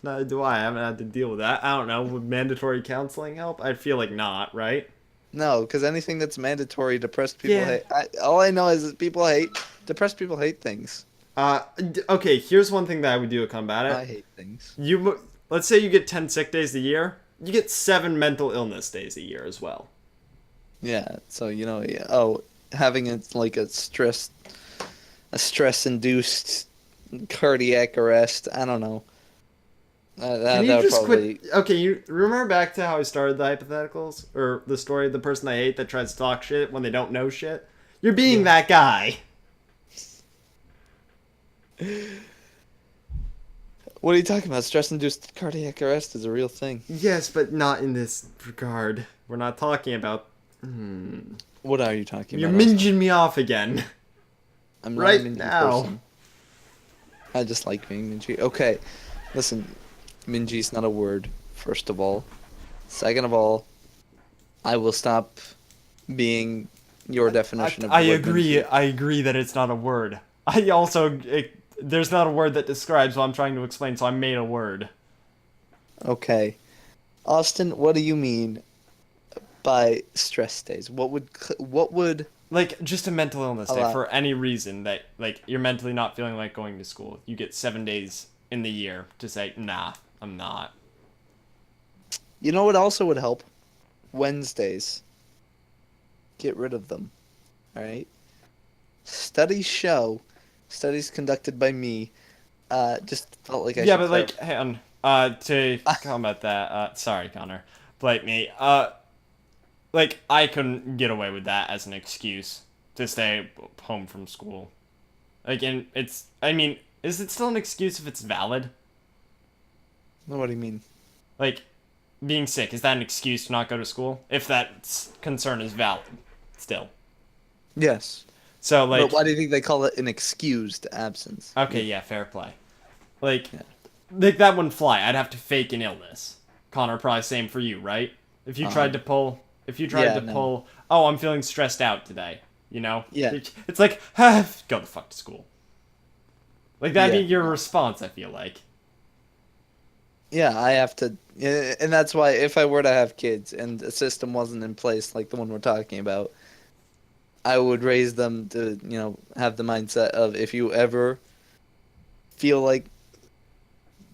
Neither do I. I haven't had to deal with that. I don't know. Would mandatory counseling help? I feel like not, right? No, because anything that's mandatory, depressed people Yeah. hate. All I know is that people hate depressed people hate things. Okay, here's one thing that I would do to combat I it. hate things. Let's say you get 10 sick days a year. You get 7 mental illness days a year as well. Yeah. So yeah, having like a stress induced cardiac arrest. I don't know. Can That you would just probably. quit? Okay, you remember back to how I started the hypotheticals? Or the story of the person I hate that tries to talk shit when they don't know shit? You're being Yeah. that guy. What are you talking about? Stress induced cardiac arrest is a real thing. Yes, but not in this regard. We're not talking about. What are you talking You're about, Austin? minging me off again. I'm not a Right mingy now. person. I just like being mingy. Okay, listen, mingy's not a word, first of all. Second of all, I will stop being your definition of I the word agree. mingy. I agree that it's not a word. There's not a word that describes what I'm trying to explain, so I made a word. Okay. Austin, what do you mean by stress days? What would Like, just a mental illness day allow? for any reason that, like, you're mentally not feeling like going to school. You get 7 days in the year to say, nah, I'm not. You know what also would help? Wednesdays. Get rid of them. All right? Studies show, studies conducted by me, just felt like I Yeah, should but, like, clarify. hang on. To combat that, sorry, Connor. Blame me. Like, I couldn't get away with that as an excuse to stay home from school. Like, and I mean, is it still an excuse if it's valid? What do you mean? Like, being sick, is that an excuse to not go to school? If that concern is valid, still. Yes. So, But like, why do you think they call it an excused absence? okay, yeah, fair play. Like, Yeah. that wouldn't fly. I'd have to fake an illness. Connor, probably same for you, right? If you tried to pull, Yeah, no. oh, I'm feeling stressed out today, you know? Yeah. It's like, go the fuck to school. Like, that'd Yeah. be your response, I feel like. Yeah, I have to, and that's why if I were to have kids and a system wasn't in place like the one we're talking about, I would raise them to, have the mindset of if you ever feel like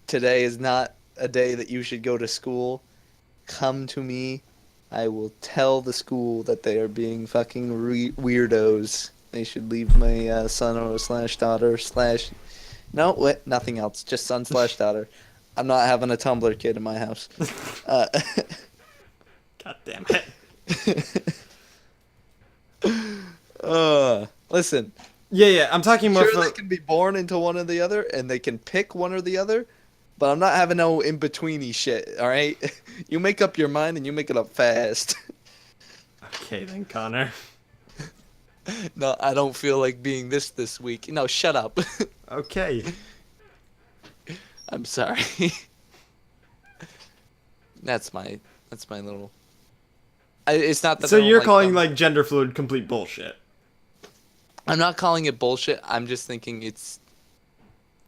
today is not a day that you should go to school, come to me. I will tell the school that they are being fucking weirdos. They should leave my son or slash daughter slash. No, wait, nothing else. Just son slash daughter. I'm not having a Tumblr kid in my house. Uh, God damn it. Listen. Yeah, I'm talking more Sure, for. they can be born into one or the other, and they can pick one or the other, but I'm not having no in-betweeny shit, alright? You make up your mind, and you make it up fast. Okay, then, Connor. No, I don't feel like being this week. No, shut up. Okay. I'm sorry. That's my little. It's not that So I don't you're like calling them. like gender fluid complete bullshit. I'm not calling it bullshit. I'm just thinking it's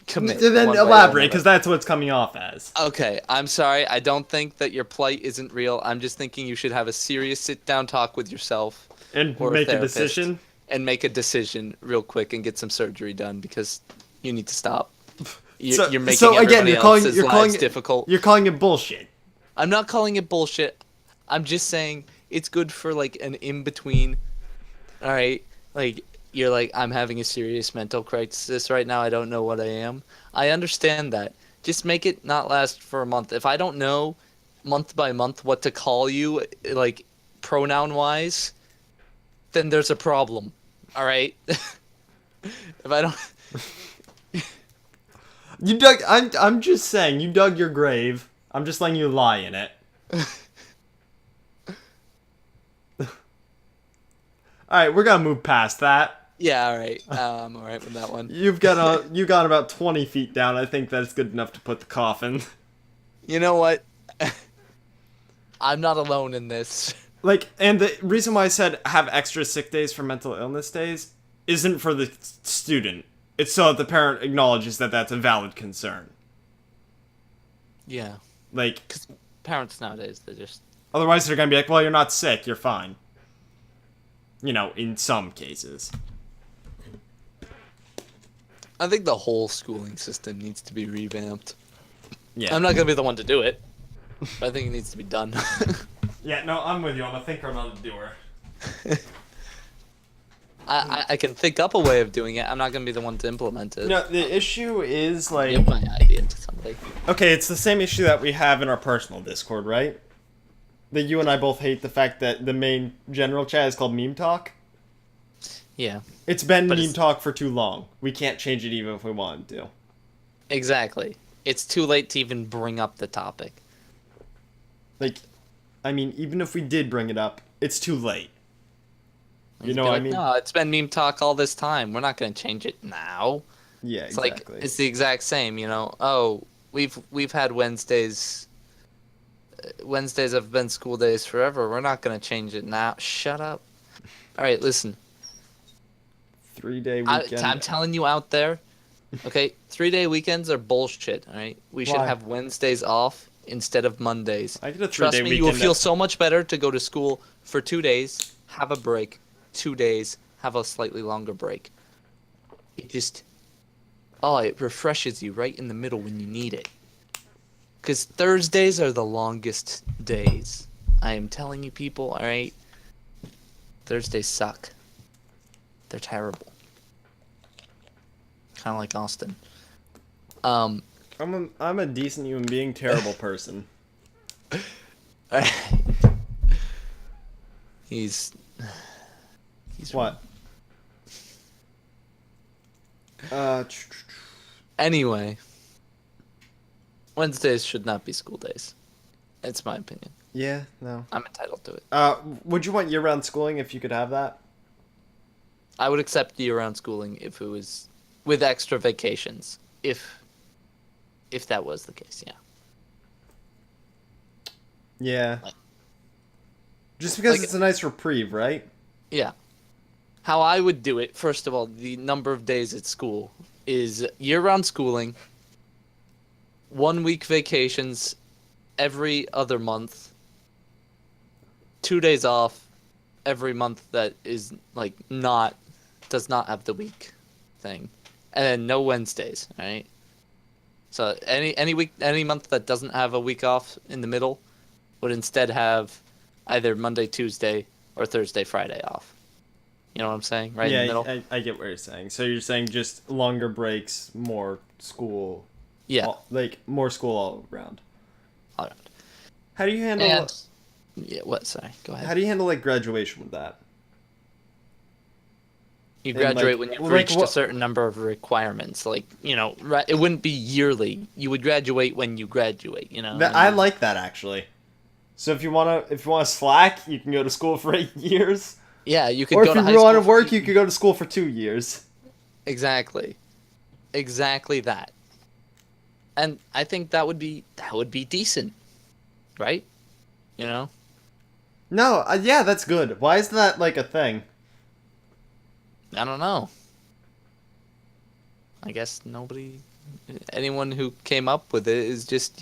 commit Then one way or elaborate, another. because that's what's coming off as. Okay, I'm sorry. I don't think that your plight isn't real. I'm just thinking you should have a serious sit-down talk with yourself And or a make a therapist decision. and make a decision real quick and get some surgery done because you need to stop. So, You're making so again, everybody else's lives difficult. You're calling it bullshit. I'm not calling it bullshit. I'm just saying it's good for like an in-between. All right, like you're like I'm having a serious mental crisis right now. I don't know what I am. I understand that. Just make it not last for a month. If I don't know month by month what to call you, like pronoun wise, then there's a problem. All right. If I don't. You dug. I'm just saying. You dug your grave. I'm just letting you lie in it. All right, we're gonna move past that. Yeah, all right. I'm all right with that one. You got about 20 feet down. I think that's good enough to put the coffin. You know what? I'm not alone in this. Like, and the reason why I said have extra sick days for mental illness days isn't for the student. It's so that the parent acknowledges that that's a valid concern. Yeah, Like, because parents nowadays, they're just. otherwise they're gonna be like, well, you're not sick, you're fine. You know, in some cases. I think the whole schooling system needs to be revamped. Yeah. I'm not gonna be the one to do it, but I think it needs to be done. Yeah, no, I'm with you. I'm a thinker, I'm not a doer. I can think up a way of doing it. I'm not gonna be the one to implement it. No, the issue is, Give like... my idea to somebody. Okay, it's the same issue that we have in our personal Discord, right? That you and I both hate the fact that the main general chat is called Meme Talk. Yeah, It's been But Meme it's- Talk for too long. We can't change it even if we wanted to. exactly. It's too late to even bring up the topic. Like, I mean, even if we did bring it up, it's too late. You know Be what I like, mean? No, it's been meme talk all this time. We're not gonna change it now. Yeah, It's exactly. like it's the exact same, you know. Oh, we've had Wednesdays. Wednesdays have been school days forever. We're not gonna change it now. Shut up. All right, listen. 3-day I'm weekend. telling you out there. Okay, 3-day weekends are bullshit. All right, we should Why? have Wednesdays off instead of Mondays. I get a Trust 3-day me, you will weekend feel at- so much better to go to school for 2 days, have a break, 2 days, have a slightly longer break. It just, it refreshes you right in the middle when you need it. Because Thursdays are the longest days. I am telling you people, all right? Thursdays suck. They're terrible. Kind of like Austin. I'm a decent human being, terrible person. He's What? Anyway, Wednesdays should not be school days. It's my opinion. Yeah, no. I'm entitled to it. Would you want year-round schooling if you could have that? I would accept year-round schooling if it was with extra vacations. If that was the case, yeah. Yeah. Just because like- it's a nice reprieve, right? Yeah. How I would do it, first of all, the number of days at school is year-round schooling, 1 week vacations every other month, 2 days off every month that is like does not have the week thing, and then no Wednesdays, right? So any month that doesn't have a week off in the middle would instead have either Monday, Tuesday, or Thursday, Friday off. You know what I'm saying? Right in the middle. I get what you're saying. So you're saying just longer breaks, more school. Yeah. More school all around. All right. How do you handle? And yeah, what? Sorry, go ahead. How do you handle like graduation with that? You and, graduate like- when you've well, like, reached what- a certain number of requirements. Like, you know, it wouldn't be yearly. You would graduate when you graduate. You know. I like that actually. So if you wanna slack, you can go to school for 8 years. Yeah, you could Or go if to you high were out school of for work, you could go to school for 2 years. exactly that. And I think that would be decent, right? You know? No, yeah, that's good. Why is that like a thing? I don't know. I guess anyone who came up with it is just,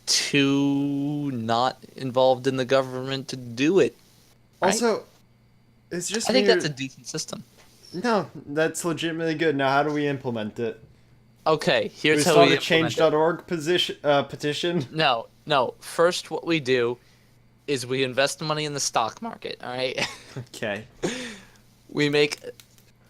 too not involved in the government to do it, right? Also, it's just I think that's me. a decent system. No, that's legitimately good. Now, how do we implement it? Okay, Do we here's how start we a implement it. change.org petition? No. First, what we do is we invest money in the stock market, all right? Okay. We make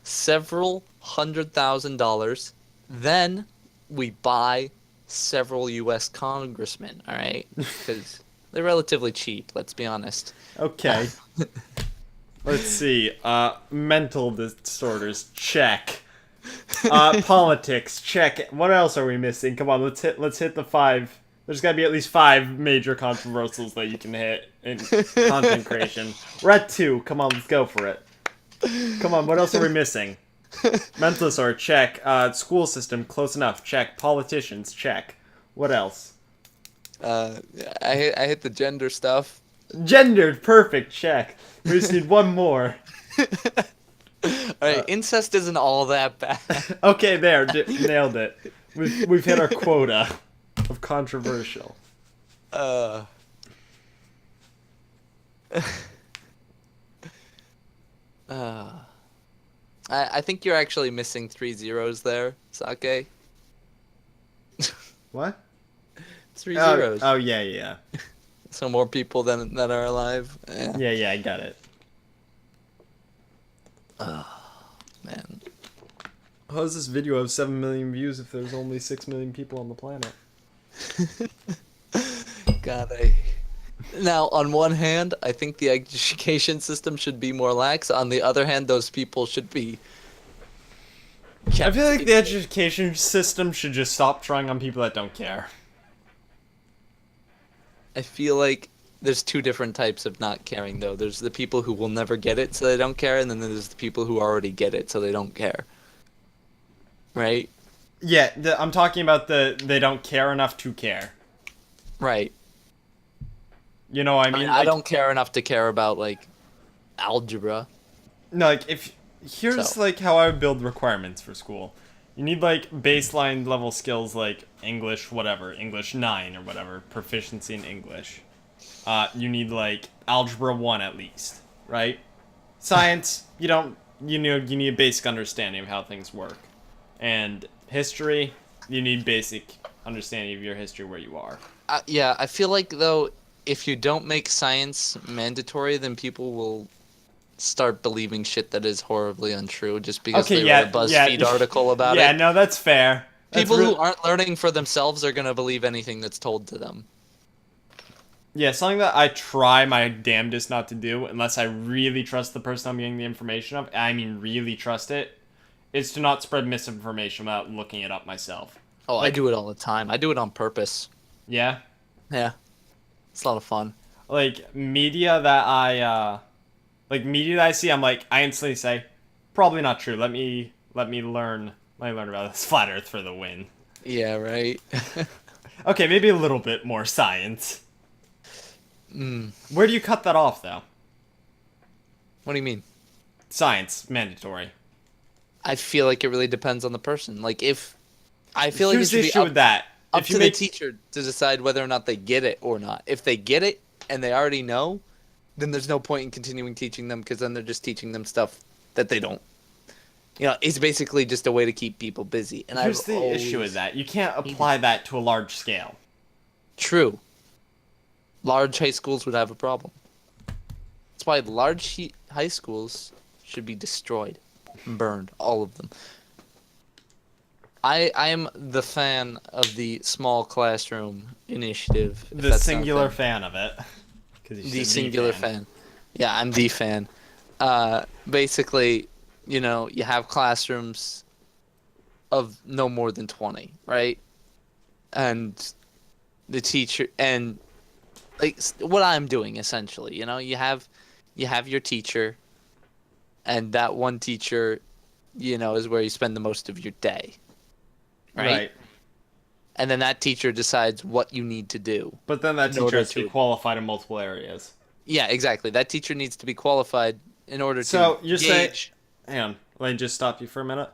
several $100,000. Then we buy several U.S. congressmen, all right? Because they're relatively cheap, let's be honest. Okay. Let's see. Mental disorders, check. Politics, check. What else are we missing? Come on, let's hit the 5. There's gotta be at least 5 major controversials that you can hit in content creation. We're at 2. Come on, let's go for it. Come on, what else are we missing? Mental disorder, check. School system, close enough, check. Politicians, check. What else? I hit the gender stuff. Gendered, perfect, check. We just need one more. Alright, incest isn't all that bad. Okay, there, nailed it. We've hit our quota of controversial. I think you're actually missing 3 zeros there, Sake. What? 3 zeros. Oh yeah. So more people than that are alive. Yeah. Yeah, I got it. Man. How does this video have 7 million views if there's only 6 million people on the planet? God, Now, on one hand, I think the education system should be more lax. On the other hand, those people should be I feel like the education system should just stop trying on people that don't care. I feel like there's 2 different types of not caring, though. There's the people who will never get it, so they don't care, and then there's the people who already get it, so they don't care. Right? Yeah, I'm talking about they don't care enough to care. Right. You know what I mean? I don't care enough to care about, like, algebra. No, like, here's like how I would build requirements for school. You need like baseline level skills like English, whatever, English 9 or whatever, proficiency in English. You need like algebra 1 at least, right? Science, you need a basic understanding of how things work. And history, you need basic understanding of your history where you are. Yeah, I feel like, though, if you don't make science mandatory, then people will start believing shit that is horribly untrue just because they read a BuzzFeed article about it. Yeah, no, that's fair. People who aren't learning for themselves are going to believe anything that's told to them. Yeah, something that I try my damnedest not to do, unless I really trust the person I'm getting the information of, I mean really trust it, is to not spread misinformation without looking it up myself. Oh, I do it all the time. I do it on purpose. Yeah? Yeah. It's a lot of fun. Like, media that I see, I'm like, I instantly say, probably not true. Let me learn about this. Flat Earth for the win. Yeah, right? Okay, maybe a little bit more science. Where do you cut that off, though? What do you mean? Science, mandatory. I feel like it really depends on the person. Like, I feel like it Here's the should be issue with that. up to the teacher to decide whether or not they get it or not. If they get it and they already know, then there's no point in continuing teaching them, because then they're just teaching them stuff that they don't. It's basically just a way to keep people busy. And here's the issue with that. You can't apply that to a large scale. True. Large high schools would have a problem. That's why large high schools should be destroyed. Burned. All of them. I am the fan of the small classroom initiative. The singular fan of it. The singular fan. Yeah, I'm the fan. Basically, you have classrooms of no more than 20, right? And the teacher, and like what I'm doing essentially, you have you have your teacher, and that one teacher, is where you spend the most of your day, right? Right. And then that teacher decides what you need to do But then that in teacher order has to be to. qualified in multiple areas. Yeah, exactly. That teacher needs to be qualified in order to So you're saying, gauge. hang on, let me just stop you for a minute.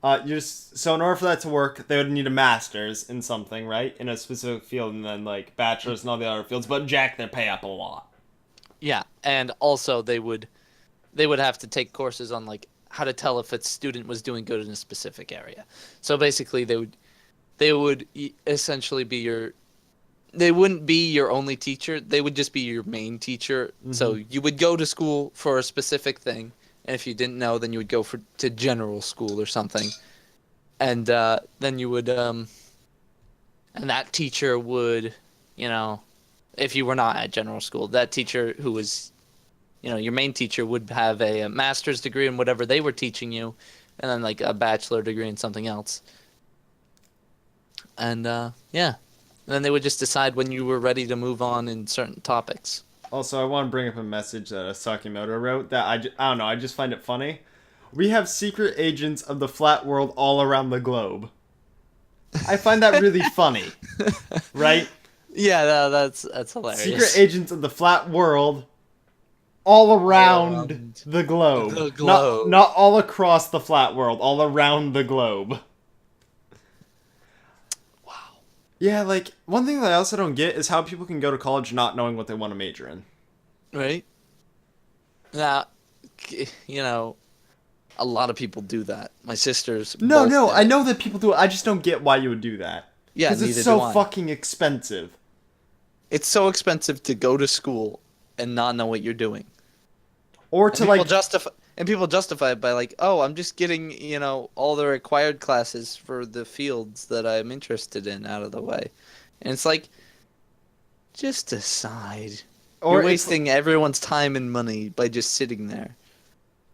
So in order for that to work, they would need a master's in something, right, in a specific field, and then like bachelor's in all the other fields, but jack their pay up a lot. Yeah, and also they would have to take courses on like how to tell if a student was doing good in a specific area. So basically, they would essentially be your. They wouldn't be your only teacher. They would just be your main teacher. So Mm-hmm. you would go to school for a specific thing, and if you didn't know, then you would go to general school or something, and then you would and that teacher would, you know, if you were not at general school, that teacher who was, your main teacher would have a master's degree in whatever they were teaching you, and then like a bachelor degree in something else. And yeah, and then they would just decide when you were ready to move on in certain topics. Also, I want to bring up a message that Sakimoto wrote that I don't know, I just find it funny. We have secret agents of the flat world all around the globe. I find that really funny, right? Yeah, that's hilarious. Secret agents of the flat world all around around the globe. the Not globe. not all across the flat world, all around the globe. Wow. Yeah, like one thing that I also don't get is how people can go to college not knowing what they want to major in. Right? Now, you know, a lot of people do that. My sisters No, both no, did I it. know that people do it. I just don't get why you would do that. Yeah, Because it's neither so do I. fucking expensive. It's so expensive to go to school and not know what you're doing. Or And to people like, justify it by like, oh, I'm just getting, all the required classes for the fields that I'm interested in out of the way. And it's like, just decide. or You're it's, wasting everyone's time and money by just sitting there.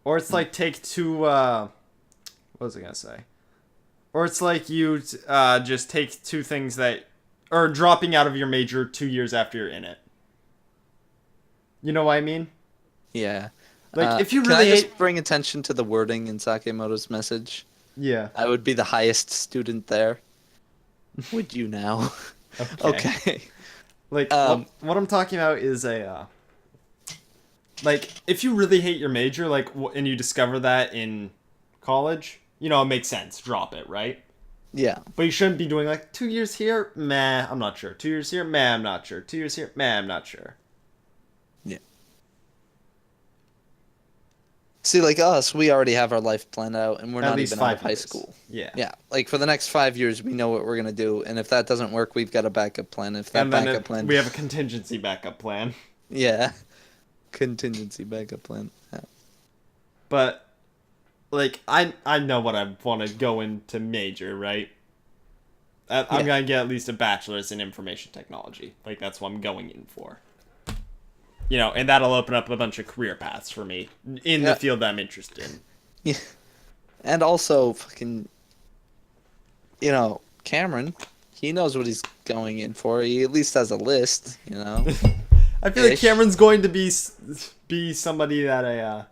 or it's like take two. What was I gonna say? Or it's like you just take two things that, or dropping out of your major 2 years after you're in it. You know what I mean? Yeah. Like if you Can I really just hate, bring attention to the wording in Sakemoto's message? yeah. I would be the highest student there. Would you now? Okay. Okay. Like Um, what I'm talking about is like if you really hate your major, like and you discover that in college, it makes sense. Drop it, right? Yeah. But you shouldn't be doing like 2 years here, meh, I'm not sure. 2 years here, meh, I'm not sure. 2 years here, meh, I'm not sure. Yeah. See, like us, we already have our life planned out, and we're At not least even out of 5 high years. school. Yeah. Yeah, like for the next 5 years, we know what we're gonna do, and if that doesn't work, we've got a backup plan. If that And then backup plan, we have a contingency backup plan. yeah, contingency backup plan. Yeah. But like I know what I want to go into major, right? I'm Yeah. gonna get at least a bachelor's in information technology. Like that's what I'm going in for. And that'll open up a bunch of career paths for me in the Yeah. field that I'm interested in. Yeah, and also fucking, Cameron, he knows what he's going in for. He at least has a list, I feel like Ish. Cameron's going to be somebody that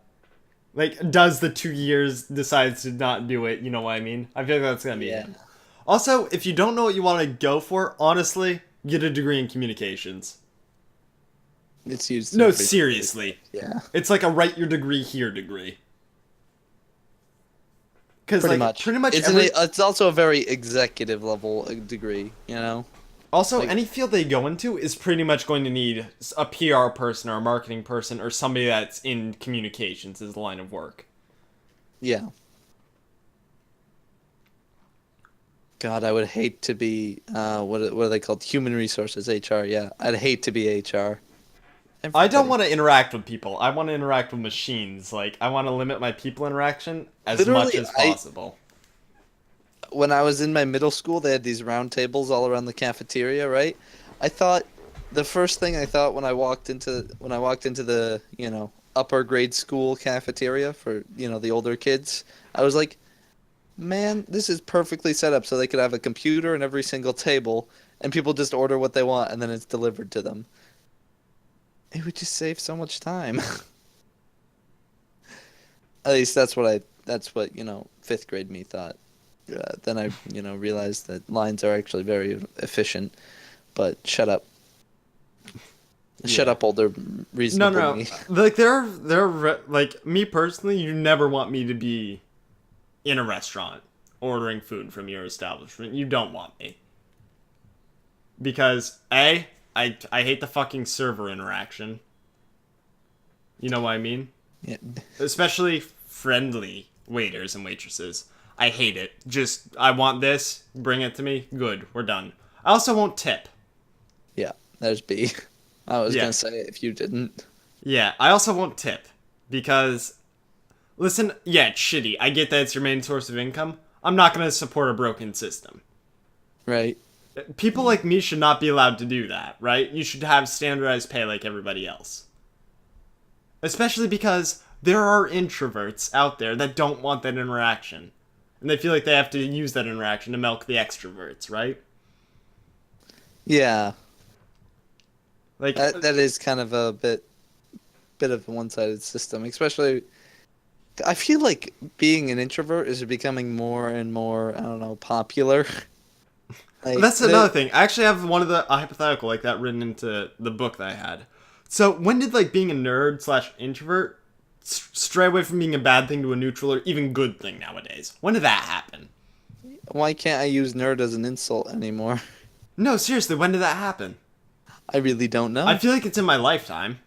like does the 2 years, decides to not do it. You know what I mean? I feel like that's gonna be Yeah. him. Also, if you don't know what you want to go for, honestly, get a degree in communications. It's used. No, in pretty- seriously. Yeah. It's like a write your degree here degree. Because pretty much Isn't it? It's also a very executive level degree. also like- any field they go into is pretty much going to need a PR person or a marketing person or somebody that's in communications as the line of work. Yeah. God, I would hate to be what are they called? Human resources, HR. Yeah, I'd hate to be HR. I don't want to interact with people. I want to interact with machines. Like I want to limit my people interaction as much Literally, as possible. When I was in my middle school, they had these round tables all around the cafeteria, right? The first thing I thought when I walked into the, upper grade school cafeteria for, the older kids, I was like, man, this is perfectly set up so they could have a computer in every single table and people just order what they want and then it's delivered to them. It would just save so much time. At least that's what fifth grade me thought. Then I realized that lines are actually very efficient. But shut up. Shut up, older, reasonable me. Like like me personally, you never want me to be in a restaurant ordering food from your establishment. You don't want me. Because I hate the fucking server interaction. You know what I mean? Yeah. Especially friendly waiters and waitresses. I hate it. Just, I want this, bring it to me, good, we're done. I also won't tip. Yeah, there's B. I was gonna say it if you didn't. Yeah, I also won't tip. Because, listen, yeah, it's shitty. I get that it's your main source of income. I'm not gonna support a broken system. Right. People like me should not be allowed to do that, right? You should have standardized pay like everybody else. Especially because there are introverts out there that don't want that interaction. And they feel like they have to use that interaction to milk the extroverts, right? Yeah. Like that is kind of a bit of a one-sided system, especially I feel like being an introvert is becoming more and more, I don't know, popular. Like, that's another thing. I actually have a hypothetical like that written into the book that I had. So when did like being a nerd / introvert stray away from being a bad thing to a neutral or even good thing nowadays? When did that happen? Why can't I use nerd as an insult anymore? No, seriously, when did that happen? I really don't know. I feel like it's in my lifetime.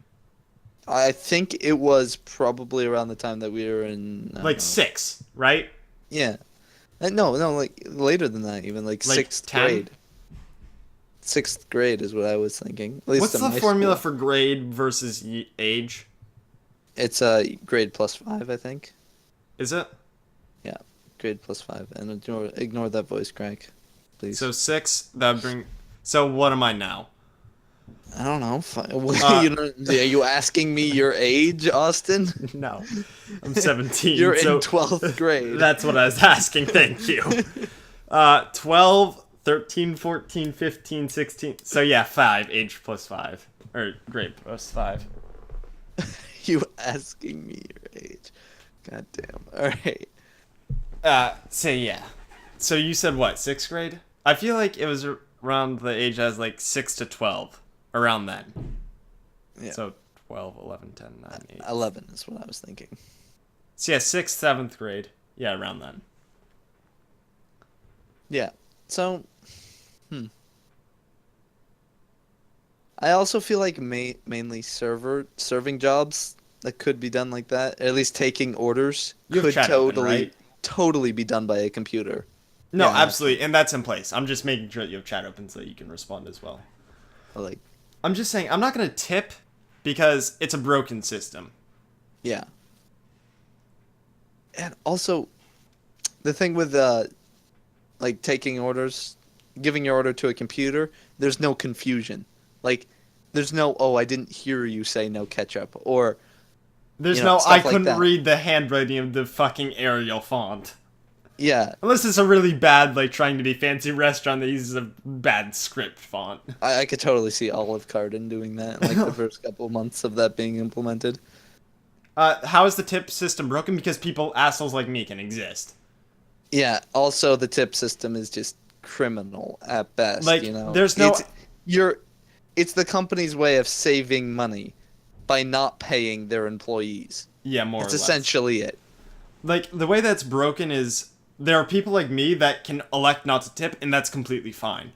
I think it was probably around the time that we were in... Like 6, right? Yeah. No, like later than that even, like 6th 10? grade. 6th grade is what I was thinking. At least what's the formula for grade versus age? It's grade plus 5, I think. Is it? Yeah, grade plus 5. And ignore that voice crack, please. So 6, that would bring... So what am I now? I don't know. Are you asking me your age, Austin? No. I'm 17. You're in 12th grade. That's what I was asking. Thank you. 12, 13, 14, 15, 16. So yeah, 5. Age plus 5. Or grade plus 5. You asking me your age. God damn. Alright. So yeah. So you said what, 6th grade? I feel like it was around the age as like 6 to 12. Around then. Yeah. So 12, 11, 10, 9, 8. 11 is what I was thinking. So yeah, 6th, 7th grade. Yeah, around then. Yeah. So, I also feel like mainly serving jobs that could be done like that, at least taking orders, could totally be done by a computer. No, yeah, absolutely, and that's in place. I'm just making sure that you have chat open so that you can respond as well. I'm just saying, I'm not going to tip because it's a broken system. Yeah. And also, the thing with, like, taking orders, giving your order to a computer, there's no confusion. Like, there's no, oh, I didn't hear you say no ketchup, or... There's no, I couldn't read the handwriting of the fucking Arial font. Yeah. Unless it's a really bad, like, trying to be fancy restaurant that uses a bad script font. I could totally see Olive Garden doing that, like, the first couple of months of that being implemented. How is the tip system broken? Because assholes like me can exist. Yeah, also the tip system is just criminal at best, like, there's no... It's the company's way of saving money by not paying their employees. Yeah, more or less. That's essentially it. Like, the way that's broken is... There are people like me that can elect not to tip, and that's completely fine.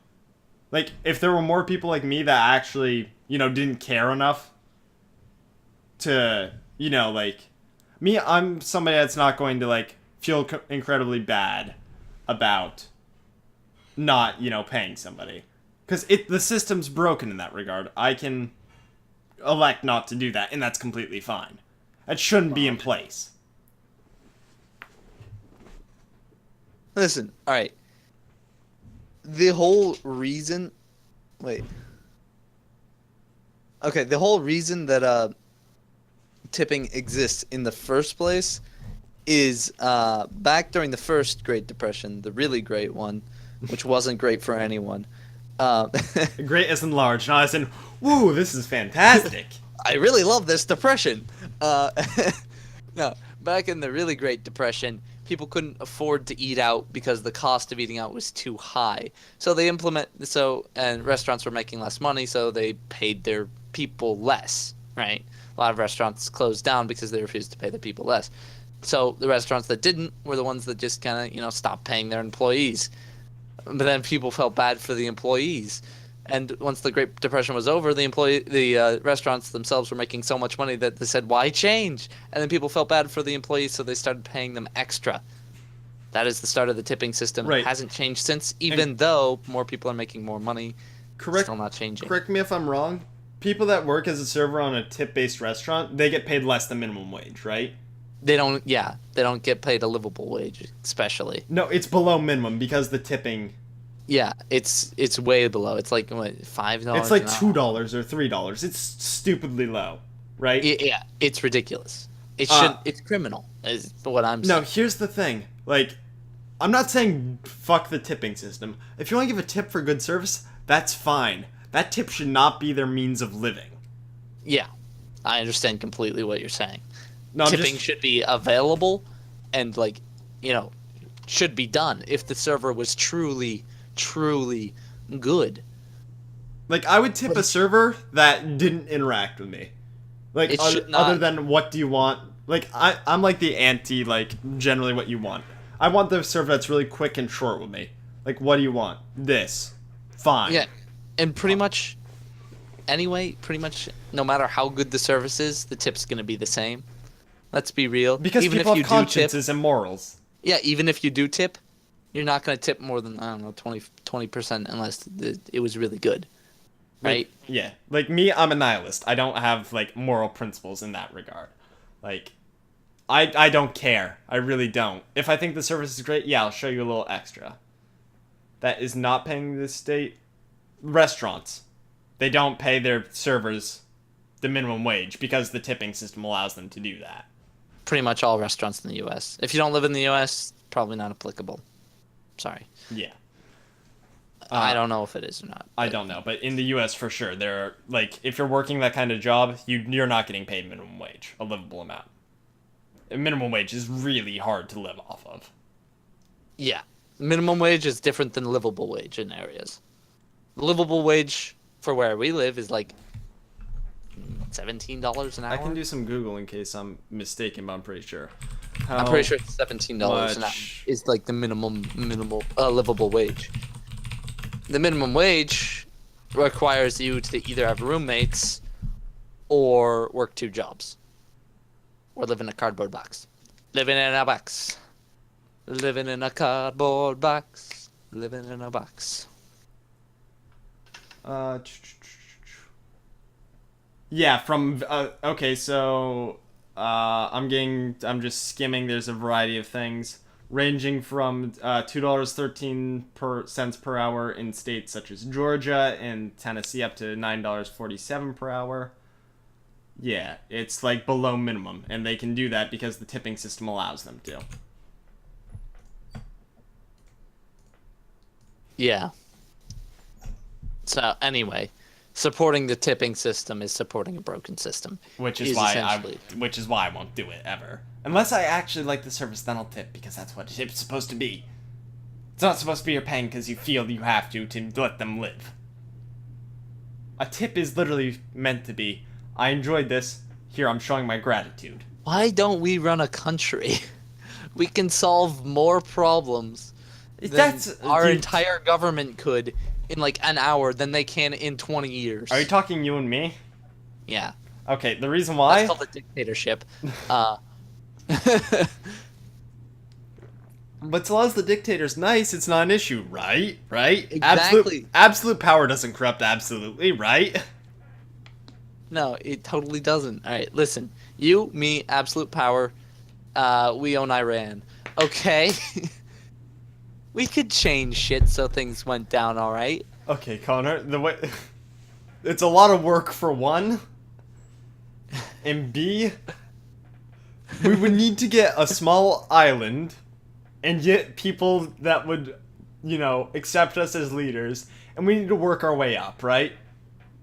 Like, if there were more people like me that actually, didn't care enough to, like... Me, I'm somebody that's not going to, like, feel incredibly bad about not, paying somebody. Because the system's broken in that regard. I can elect not to do that, and that's completely fine. That shouldn't be in place. Listen, alright. The whole reason... Wait. Okay, the whole reason that tipping exists in the first place is back during the first Great Depression, the really great one, which wasn't great for anyone. Great as in large, not as in, woo, this is fantastic. I really love this depression. No, back in the really Great Depression, people couldn't afford to eat out because the cost of eating out was too high. So and restaurants were making less money, so they paid their people less, right? A lot of restaurants closed down because they refused to pay the people less. So the restaurants that didn't were the ones that just kind of, stopped paying their employees. But then people felt bad for the employees. And once the Great Depression was over, the restaurants themselves were making so much money that they said, "Why change?" And then people felt bad for the employees, so they started paying them extra. That is the start of the tipping system. Right. It hasn't changed since, even though more people are making more money. Still not changing. Correct me if I'm wrong. People that work as a server on a tip-based restaurant, they get paid less than minimum wage, right? They don't get paid a livable wage, especially. No, it's below minimum because the tipping. Yeah, it's way below. It's like what, $5? It's like $2 or $3. It's stupidly low, right? Yeah, it's ridiculous. It's criminal, is what I'm saying. No, here's the thing. Like, I'm not saying fuck the tipping system. If you want to give a tip for good service, that's fine. That tip should not be their means of living. Yeah, I understand completely what you're saying. No, Tipping should be available and, should be done if the server was truly good. Like, I would tip a server that didn't interact with me. Like, other than what do you want? Like, I'm like the anti, generally what you want. I want the server that's really quick and short with me. Like, what do you want? This. Fine. Yeah, and pretty much, no matter how good the service is, the tip's going to be the same. Let's be real. Because even people if you have consciences and morals. Yeah, even if you do tip, you're not going to tip more than, 20% unless it was really good. Right? Yeah. Like, me, I'm a nihilist. I don't have, moral principles in that regard. Like, I don't care. I really don't. If I think the service is great, yeah, I'll show you a little extra. That is not paying the state. Restaurants. They don't pay their servers the minimum wage because the tipping system allows them to do that. Pretty much all restaurants in the U.S. If you don't live in the U.S., probably not applicable. Sorry. Yeah. I don't know if it is or not. I don't know, but in the U.S. for sure, there are, if you're working that kind of job, you're not getting paid minimum wage, a livable amount. A minimum wage is really hard to live off of. Yeah. Minimum wage is different than livable wage in areas. Livable wage for where we live is $17 an hour. I can do some Google in case I'm mistaken, but I'm pretty sure. I'm pretty sure it's $17 an hour is the minimal livable wage. The minimum wage requires you to either have roommates or work 2 jobs. Or live in a cardboard box. Living in a box. Living in a cardboard box. Living in a box. Yeah, from okay, so I'm just skimming. There's a variety of things ranging from $2.13 per hour in states such as Georgia and Tennessee up to $9.47 per hour. Yeah, it's below minimum, and they can do that because the tipping system allows them to. Yeah. So anyway, supporting the tipping system is supporting a broken system. Which is why I won't do it ever. Unless I actually like the service, then I'll tip because that's what it's supposed to be. It's not supposed to be you're paying because you feel you have to let them live. A tip is literally meant to be, I enjoyed this. Here, I'm showing my gratitude. Why don't we run a country? We can solve more problems than our entire government could in an hour than they can in 20 years. Are you talking you and me? Yeah. Okay, the reason why... That's called a dictatorship. But so long as the dictator's nice, it's not an issue, right? Right? Exactly. Absolute power doesn't corrupt absolutely, right? No, it totally doesn't. All right, listen. You, me, absolute power. We own Iran. Okay? We could change shit so things went down all right. Okay, Connor, it's a lot of work for one. And B, we would need to get a small island and get people that would, accept us as leaders. And we need to work our way up, right?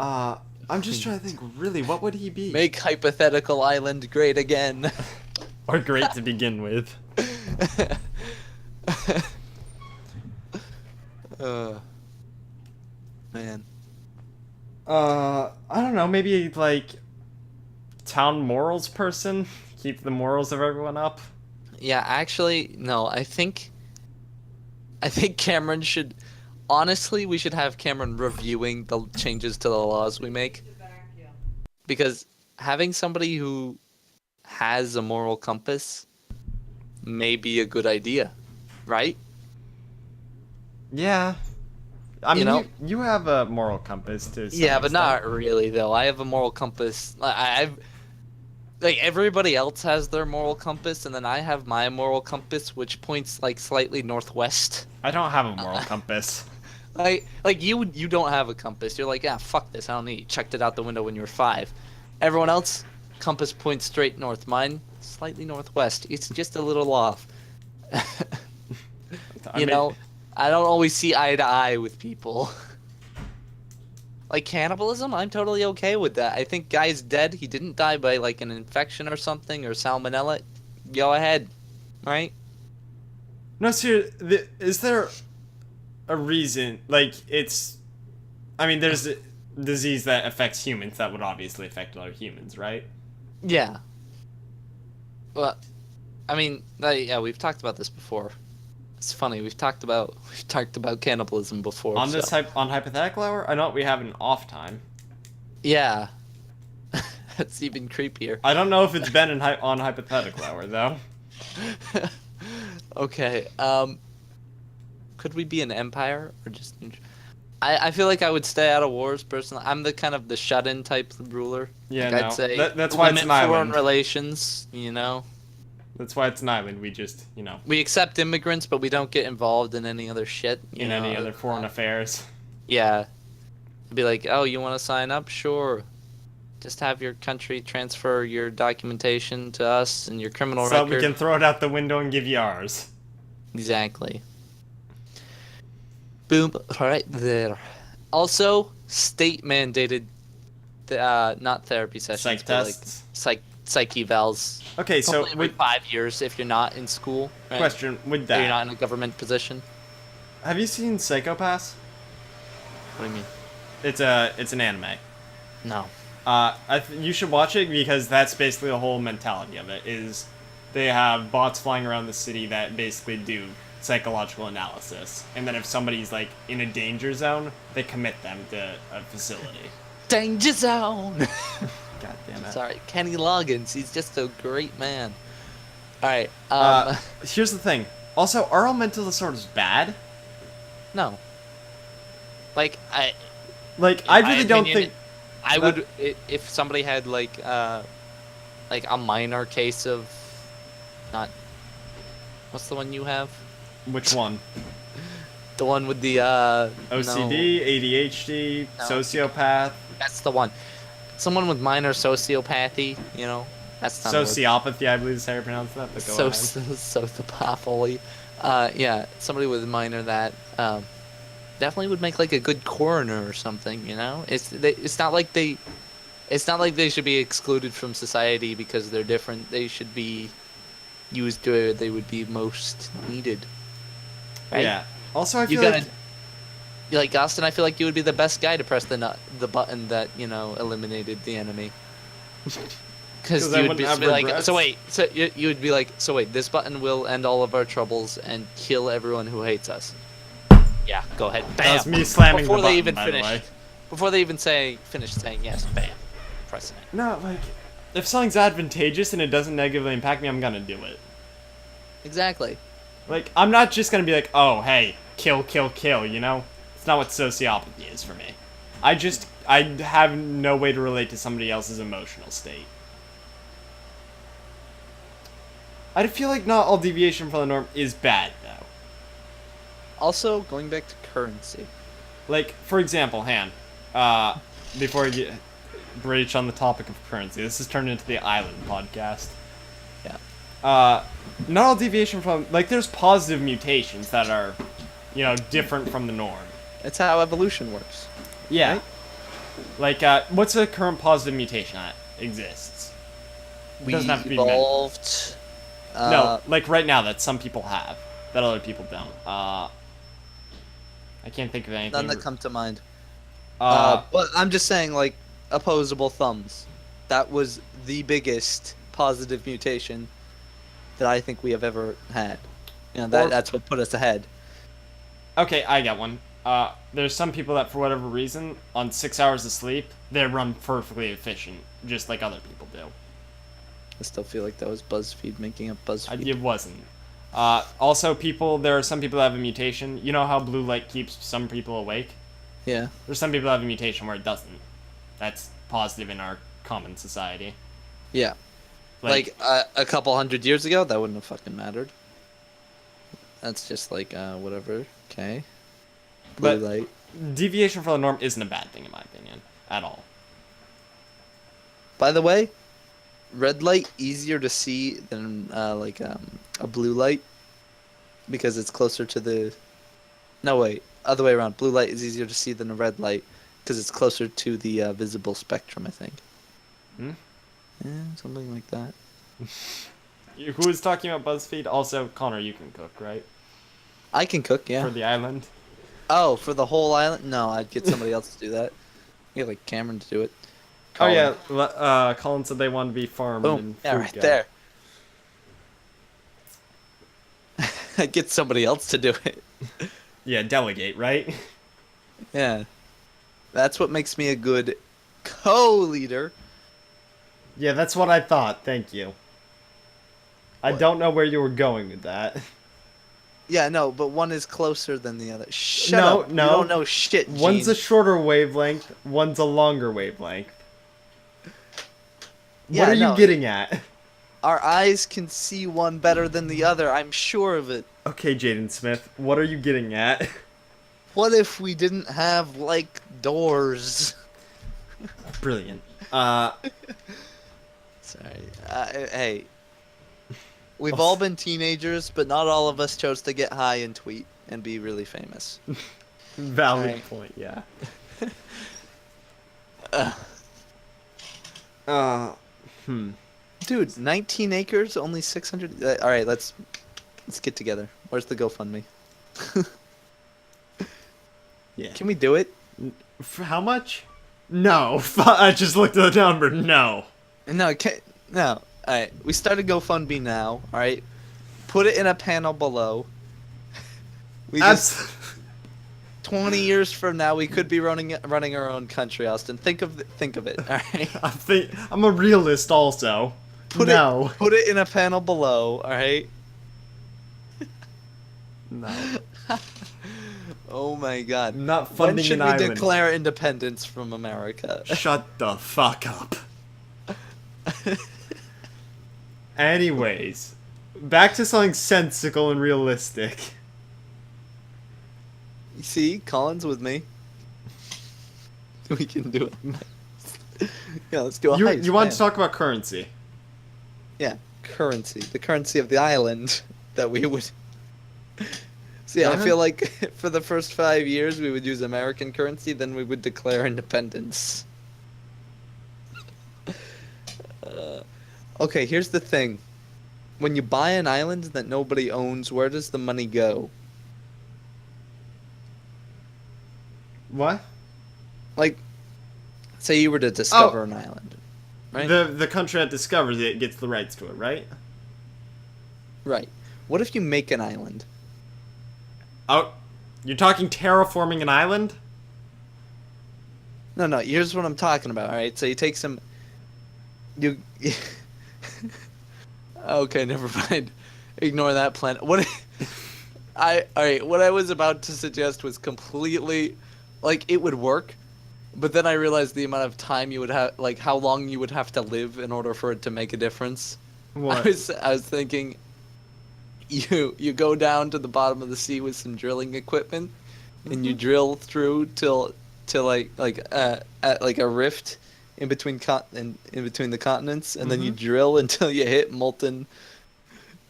I'm just trying to think. Really, what would he be? Make Hypothetical Island great again. Or great to begin with. Man. I don't know. Maybe like town morals person. Keep the morals of everyone up. Yeah, actually, no. I think Cameron should. Honestly, we should have Cameron reviewing the changes to the laws we make. Because having somebody who has a moral compass may be a good idea, right? Yeah. I mean, know? you have a moral compass to some Yeah, but extent. not really though. I have a moral compass. I've like everybody else has their moral compass, and then I have my moral compass, which points like slightly northwest. I don't have a moral compass. Like you don't have a compass. You're like, fuck this. I don't need it. Checked it out the window when you were 5. Everyone else, compass points straight north. Mine, slightly northwest. It's just a little off. You know, I don't always see eye to eye with people. Like cannibalism, I'm totally okay with that. I think guy's dead. He didn't die by like an infection or something or salmonella. Go ahead, right? No, seriously, is there a reason? Like, it's... I mean, there's a disease that affects humans that would obviously affect other humans, right? Yeah. Well, I mean, yeah, we've talked about this before. It's funny, we've talked about cannibalism before. On this on Hypothetical Hour? I know we have an off time. Yeah. That's even creepier. I don't know if it's been on Hypothetical Hour, though. Okay, could we be an empire or just... I feel like I would stay out of wars personally. I'm the kind of the shut-in type ruler. Yeah, like no. I'd say That's why it's an foreign island. relations, you know. That's why it's an island. We just, you know, We accept immigrants, but we don't get involved in any other shit. You in know? any other foreign affairs. Yeah. Be like, oh, you want to sign up? Sure. Just have your country transfer your documentation to us and your criminal So record. we can throw it out the window and give you ours. Exactly. Boom, right there. Also, state mandated, not therapy sessions, Psych but tests. like psych evals. Okay, so Hopefully every 5 years if you're not in school. Right? question with Or that. you're not in a government position. Have you seen Psychopaths? What do you mean? It's an anime. No. You should watch it because that's basically the whole mentality of it. Is they have bots flying around the city that basically do psychological analysis, and then if somebody's like in a danger zone, they commit them to a facility. Danger zone! God damn it. Sorry, Kenny Loggins. He's just a great man. Alright, Here's the thing. Also, are all mental disorders bad? no. Like, I in my really don't opinion, think... I that- would, if somebody had like a minor case of, not, what's the one you have? Which one? The one with the, OCD, ADHD, No. sociopath, that's the one. Someone with minor sociopathy, you know, that's not a word. sociopathy, I believe is how you pronounce that, but go ahead. Sociopathy. Yeah, somebody with minor that, definitely would make like a good coroner or something, you know? It's not like they should be excluded from society because they're different. They should be used where they would be most needed. Right? Yeah. Also, I You feel gotta, like Austin, I feel like you would be the best guy to press the button that, you know, eliminated the enemy. Because I you would wouldn't be, have be like, regrets. so wait, so you would be like, so wait, this button will end all of our troubles and kill everyone who hates us. Yeah, go ahead. Bam. That was me slamming Before the they button, even by the way. finished. Before they even finish saying yes, bam, pressing it. No, like, if something's advantageous and it doesn't negatively impact me, I'm gonna do it. Exactly. Like, I'm not just gonna be like, oh, hey, kill, you know? It's not what sociopathy is for me. I have no way to relate to somebody else's emotional state. I feel like not all deviation from the norm is bad, though. Also, going back to currency. Like, for example, Han, before you get breach on the topic of currency, this has turned into the Island podcast. Yeah. Not all deviation from, like, there's positive mutations that are, you know, different from the norm. It's how evolution works. Yeah. Right? Like, what's the current positive mutation that exists? It We doesn't have to be many. evolved. No, like right now that some people have, that other people don't. I can't think of None anything. that come to mind. Uh, But I'm just saying, like, opposable thumbs. That was the biggest positive mutation that I think we have ever had. You know, Or- that's what put us ahead. okay, I got one. There's some people that, for whatever reason, on 6 hours of sleep, they run perfectly efficient, just like other people do. I still feel like that was BuzzFeed making up BuzzFeed. It wasn't. Also, there are some people that have a mutation. You know how blue light keeps some people awake? Yeah. There's some people that have a mutation where it doesn't. That's positive in our common society. Yeah. Like a couple hundred years ago, that wouldn't have fucking mattered. That's just like, whatever. Okay. Blue But light. deviation from the norm isn't a bad thing, in my opinion, at all. By the way, red light easier to see than a blue light because it's closer to the. No wait, other way around. Blue light is easier to see than a red light because it's closer to the visible spectrum. I think. Hmm? Yeah, something like that. Who was talking about BuzzFeed? Also, Connor, you can cook, right? I can cook, yeah. For the island. Oh, for the whole island? No, I'd get somebody else to do that. Get like Cameron to do it. Oh Colin. yeah, Colin said they wanted to be farmed Boom. and Yeah, food right guy. there. I'd get somebody else to do it. Yeah, delegate, right? Yeah. That's what makes me a good co-leader. Yeah, that's what I thought. Thank you. I What? don't know where you were going with that. Yeah, no, but one is closer than the other. Shut No, up. no. You don't know shit, Gene. One's a shorter wavelength, one's a longer wavelength. Yeah, What are no. you getting at? Our eyes can see one better than the other. I'm sure of it. Okay, Jaden Smith, what are you getting at? What if we didn't have, like, doors? Brilliant. Sorry. Hey. We've all been teenagers, but not all of us chose to get high and tweet and be really famous. Valid Alright. point, yeah. Dude, 19 acres, only 600. All right, let's get together. Where's the GoFundMe? Yeah. Can we do it? For how much? No. I just looked at the number. No. No, no. All right, we started GoFundMe now. All right, put it in a panel below. We just 20 years from now, we could be running our own country, Austin. Think of it. All right. I'm a realist also. Put it in a panel below. All right. No. Oh my God. I'm not When funding should an we island. declare independence from America? Shut the fuck up. Anyways, back to something sensical and realistic. You see, Colin's with me. We can do it. Yeah, let's do a heist. You want man. to talk about currency? Yeah, currency. The currency of the island that we would. See, I feel like for the first 5 years we would use American currency, then we would declare independence. Okay, here's the thing. When you buy an island that nobody owns, where does the money go? What? Like, say you were to discover an island, right? The country that discovers it gets the rights to it, right? Right. What if you make an island? Oh, you're talking terraforming an island? No, here's what I'm talking about, alright? So you take some... You... Okay, never mind. Ignore that plan. Alright, what I was about to suggest was completely... Like, it would work, but then I realized the amount of time you would have... Like, how long you would have to live in order for it to make a difference. What? I was thinking... You go down to the bottom of the sea with some drilling equipment, and you drill through till at like a rift in between the continents, and then you drill until you hit molten,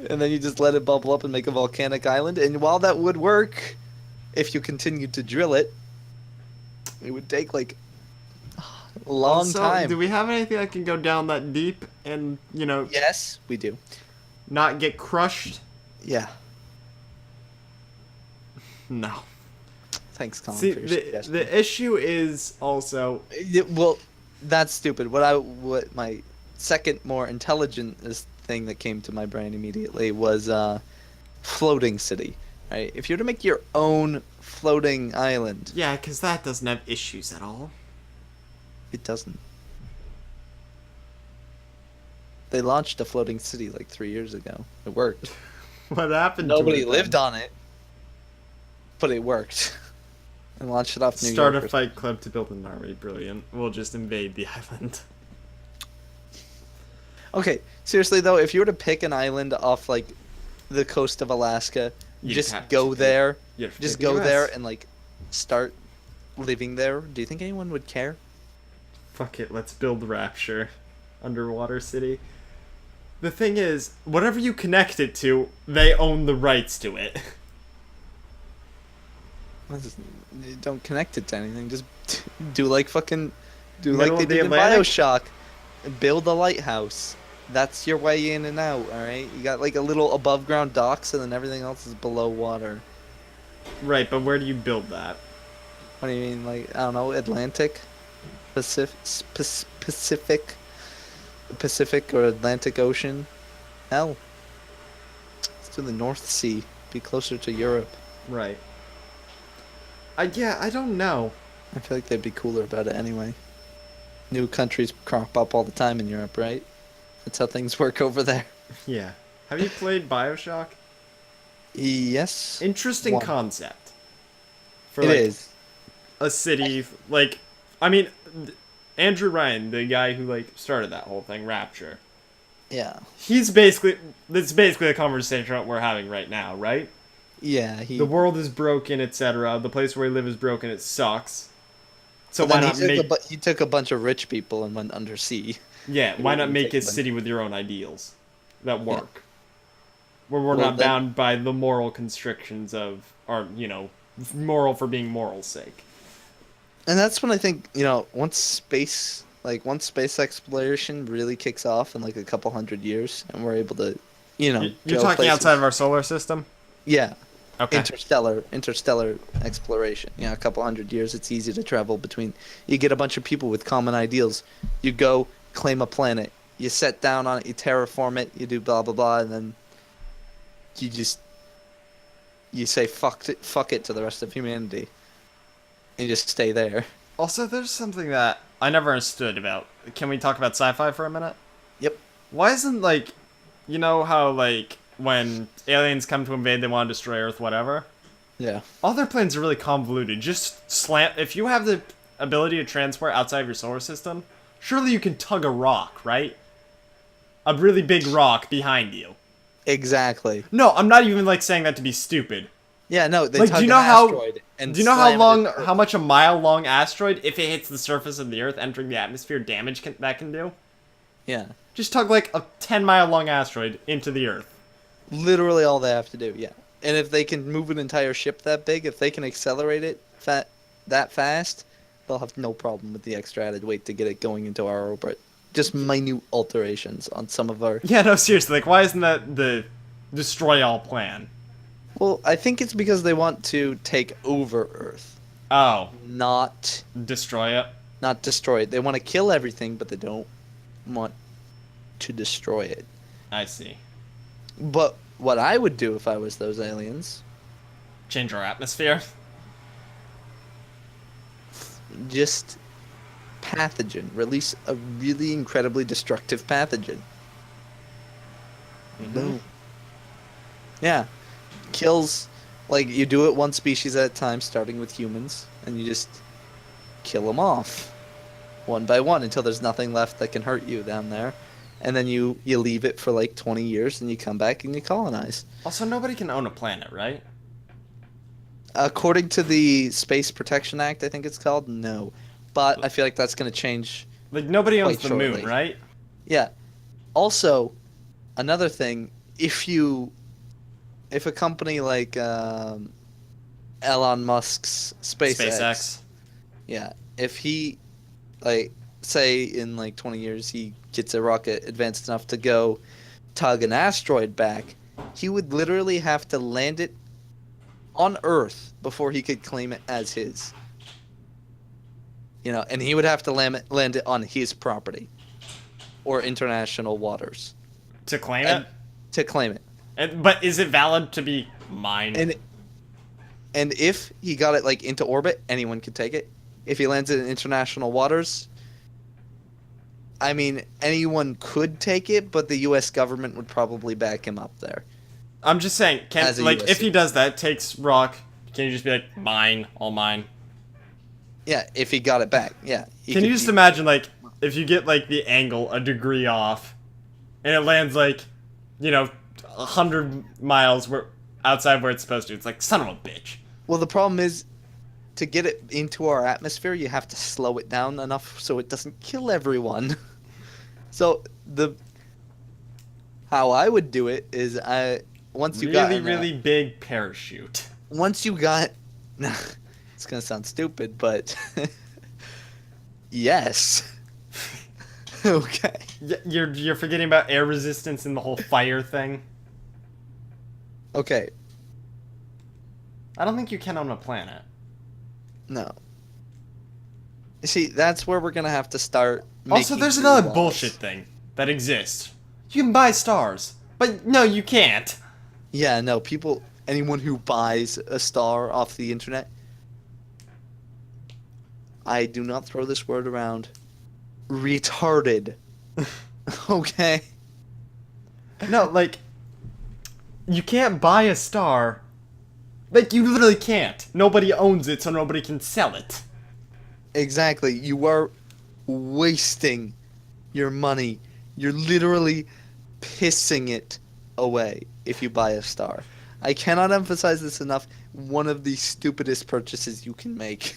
and then you just let it bubble up and make a volcanic island. And while that would work, if you continued to drill it, it would take like Long time. Do we have anything that can go down that deep and, Yes, we do. not get crushed? Yeah. No. Thanks, Colin, See, for your the suggestion. issue is also Well, that's stupid. What my second more intelligent thing that came to my brain immediately was floating city. Right? If you were to make your own floating island, yeah, because that doesn't have issues at all. it doesn't. They launched a floating city like 3 years ago. It worked. What happened? Nobody to it lived then? on it, but it worked. And launched it off New Start York. a fight club to build an army. Brilliant. We'll just invade the island. Okay, seriously though, if you were to pick an island off like the coast of Alaska, You'd just have go to- there, you'd have to just pick the go US. there and like start living there. Do you think anyone would care? Fuck it, let's build Rapture. Underwater city. The thing is, whatever you connect it to, they own the rights to it. You don't connect it to anything. Just do like fucking, do Middle like they of the did in Atlantic? Bioshock. Build a lighthouse. That's your way in and out. All right. You got like a little above ground docks, and then everything else is below water. Right, but where do you build that? What do you mean? Like, I don't know, Atlantic, Pacific or Atlantic Ocean? Hell, let's do the North Sea. Be closer to Europe. Right. Yeah, I don't know. I feel like they'd be cooler about it anyway. New countries crop up all the time in Europe, right? That's how things work over there. Yeah. Have you played Bioshock? Yes. Interesting One. concept. For It like is. a city, like, I mean, Andrew Ryan, the guy who like started that whole thing, Rapture. Yeah. That's basically the conversation that we're having right now, right? Yeah. The world is broken, etc. The place where we live is broken. It sucks. So But why then not make? he took a bunch of rich people and went undersea. Yeah, why not make a Take them. city with your own ideals that work, where we're Well, not then- bound by the moral constrictions of our, moral for being moral's sake. And that's when I think, once space exploration really kicks off in like a couple hundred years, and we're able to, You're go talking places. outside of our solar system. Yeah. Okay. Interstellar exploration. A couple hundred years, it's easy to travel between. You get a bunch of people with common ideals. You go claim a planet. You set down on it. You terraform it. You do blah blah blah, and then you say fuck it to the rest of humanity, and you just stay there. Also, there's something that I never understood about. Can we talk about sci-fi for a minute? Yep. Why isn't how when aliens come to invade, they want to destroy Earth, whatever. Yeah. All their plans are really convoluted. Just slam. If you have the ability to transport outside of your solar system, surely you can tug a rock, right? A really big rock behind you. Exactly. No, I'm not even saying that to be stupid. Yeah. No. They Like, tug do you an know how? asteroid and Do you know how slam it long, into Earth. how much a mile-long asteroid, if it hits the surface of the Earth, entering the atmosphere, damage that can do? Yeah. Just tug a 10-mile-long asteroid into the Earth. Literally all they have to do. Yeah. And if they can move an entire ship that big, if they can accelerate it that fast, they'll have no problem with the extra added weight to get it going into our orbit. Just minute alterations on some of our. Yeah, no, seriously. Why isn't that the destroy all plan? Well, I think it's because they want to take over Earth, Oh, not destroy it. destroy it. They want to kill everything, but they don't want to destroy it. I see. But what I would do if I was those aliens, Change our atmosphere. just pathogen, release a really incredibly destructive pathogen. Boom. Yeah. Kills, you do it one species at a time, starting with humans, and you just kill them off one by one until there's nothing left that can hurt you down there. And then you leave it for 20 years, and you come back and you colonize. Also, nobody can own a planet, right? According to the Space Protection Act, I think it's called, no. But I feel like that's going to change. Nobody owns Quite the moon, shortly. right? Yeah. Also, another thing, if a company like Elon Musk's SpaceX, SpaceX. yeah, if he say in like 20 years he gets a rocket advanced enough to go tug an asteroid back, he would literally have to land it on Earth before he could claim it as his. And he would have to land it on his property or international waters To claim it? to claim it. But is it valid to be mine? And if he got it like into orbit, anyone could take it. If he lands it in international waters, I mean, anyone could take it, but the U.S. government would probably back him up there. I'm just saying, if he does that, takes rock, can you just be like, mine, all mine? Yeah, if he got it back, yeah. Can you just imagine, like, if you get, like, the angle a degree off, and it lands, like, 100 miles outside where it's supposed to, it's like, son of a bitch. Well, the problem is, to get it into our atmosphere, you have to slow it down enough so it doesn't kill everyone. So, how I would do it is, once you got... Really big parachute. Once you got... It's gonna sound stupid, but... Yes. Okay. You're forgetting about air resistance and the whole fire thing? Okay. I don't think you can on a planet. No. You see, that's where we're gonna have to start making Also, there's another laws. bullshit thing that exists. You can buy stars. But no, you can't. Yeah, no, anyone who buys a star off the internet, I do not throw this word around, retarded. Okay? No, like, you can't buy a star. Like, you literally can't. Nobody owns it, so nobody can sell it. Exactly. You are wasting your money. You're literally pissing it away if you buy a star. I cannot emphasize this enough. One of the stupidest purchases you can make.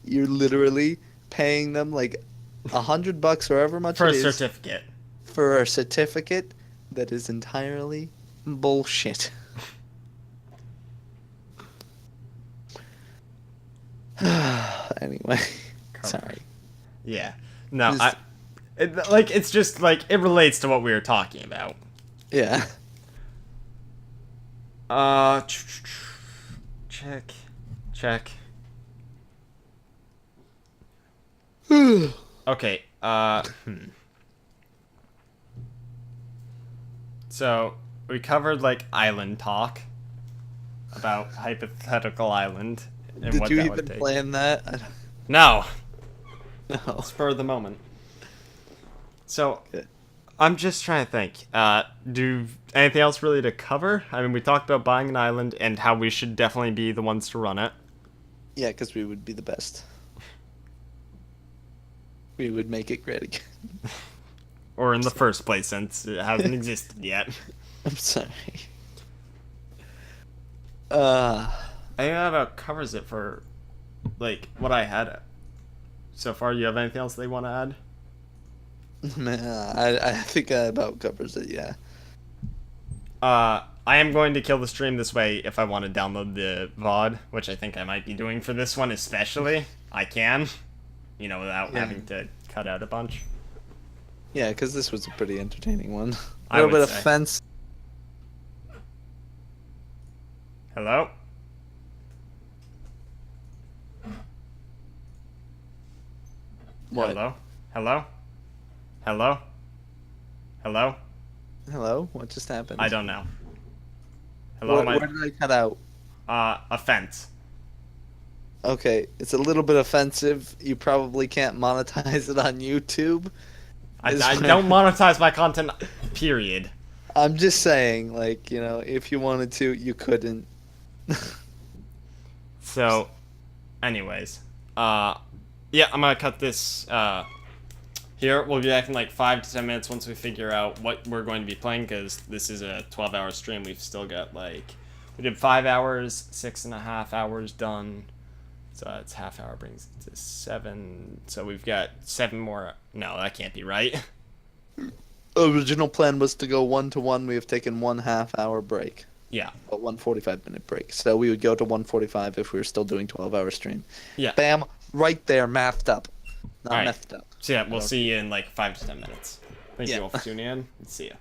You're literally paying them like $100 or however much For it a is certificate. for a certificate that is entirely bullshit. Anyway, sorry. Yeah. No, it's just like it relates to what we were talking about. Yeah. Check. Okay, So, we covered, like, island talk. About Hypothetical Island. And Did what you that even would take. plan that? No! No. Spur of the moment. So, Good. I'm just trying to think. Do anything else really to cover? I mean, we talked about buying an island and how we should definitely be the ones to run it. Yeah, because we would be the best. We would make it great again. Or in the first place, since it hasn't existed yet. I'm sorry. I think that about covers it for, like, what I had so far. You have anything else they want to add? Man, I think that about covers it, yeah. I am going to kill the stream this way if I want to download the VOD, which I think I might be doing for this one especially. I can, without having to cut out a bunch. Yeah, because this was a pretty entertaining one. A I little would bit say. of fence. Hello? What? Hello? Hello? Hello? Hello? Hello? What just happened? I don't know. Hello? Where did I cut out? A fence. Okay, it's a little bit offensive. You probably can't monetize it on YouTube. I don't monetize my content, period. I'm just saying, like, if you wanted to, you couldn't. So, anyways. Yeah, I'm gonna cut this, here. We'll be back in like 5 to 10 minutes once we figure out what we're going to be playing, because this is a 12-hour stream. We've still got, like, we did 5 hours, 6.5 hours done. So it's half hour brings it to 7. So we've got 7 more. No, that can't be right. Original plan was to go 1-to-1. We have taken 1 half-hour break. Yeah. a 145-minute break. So we would go to 145 if we were still doing 12-hour stream. Yeah. Bam, right there, mathed up. Not All right. methed up. So yeah, we'll see you in like 5 to 10 minutes. Thank Yeah. you all for tuning in. See ya.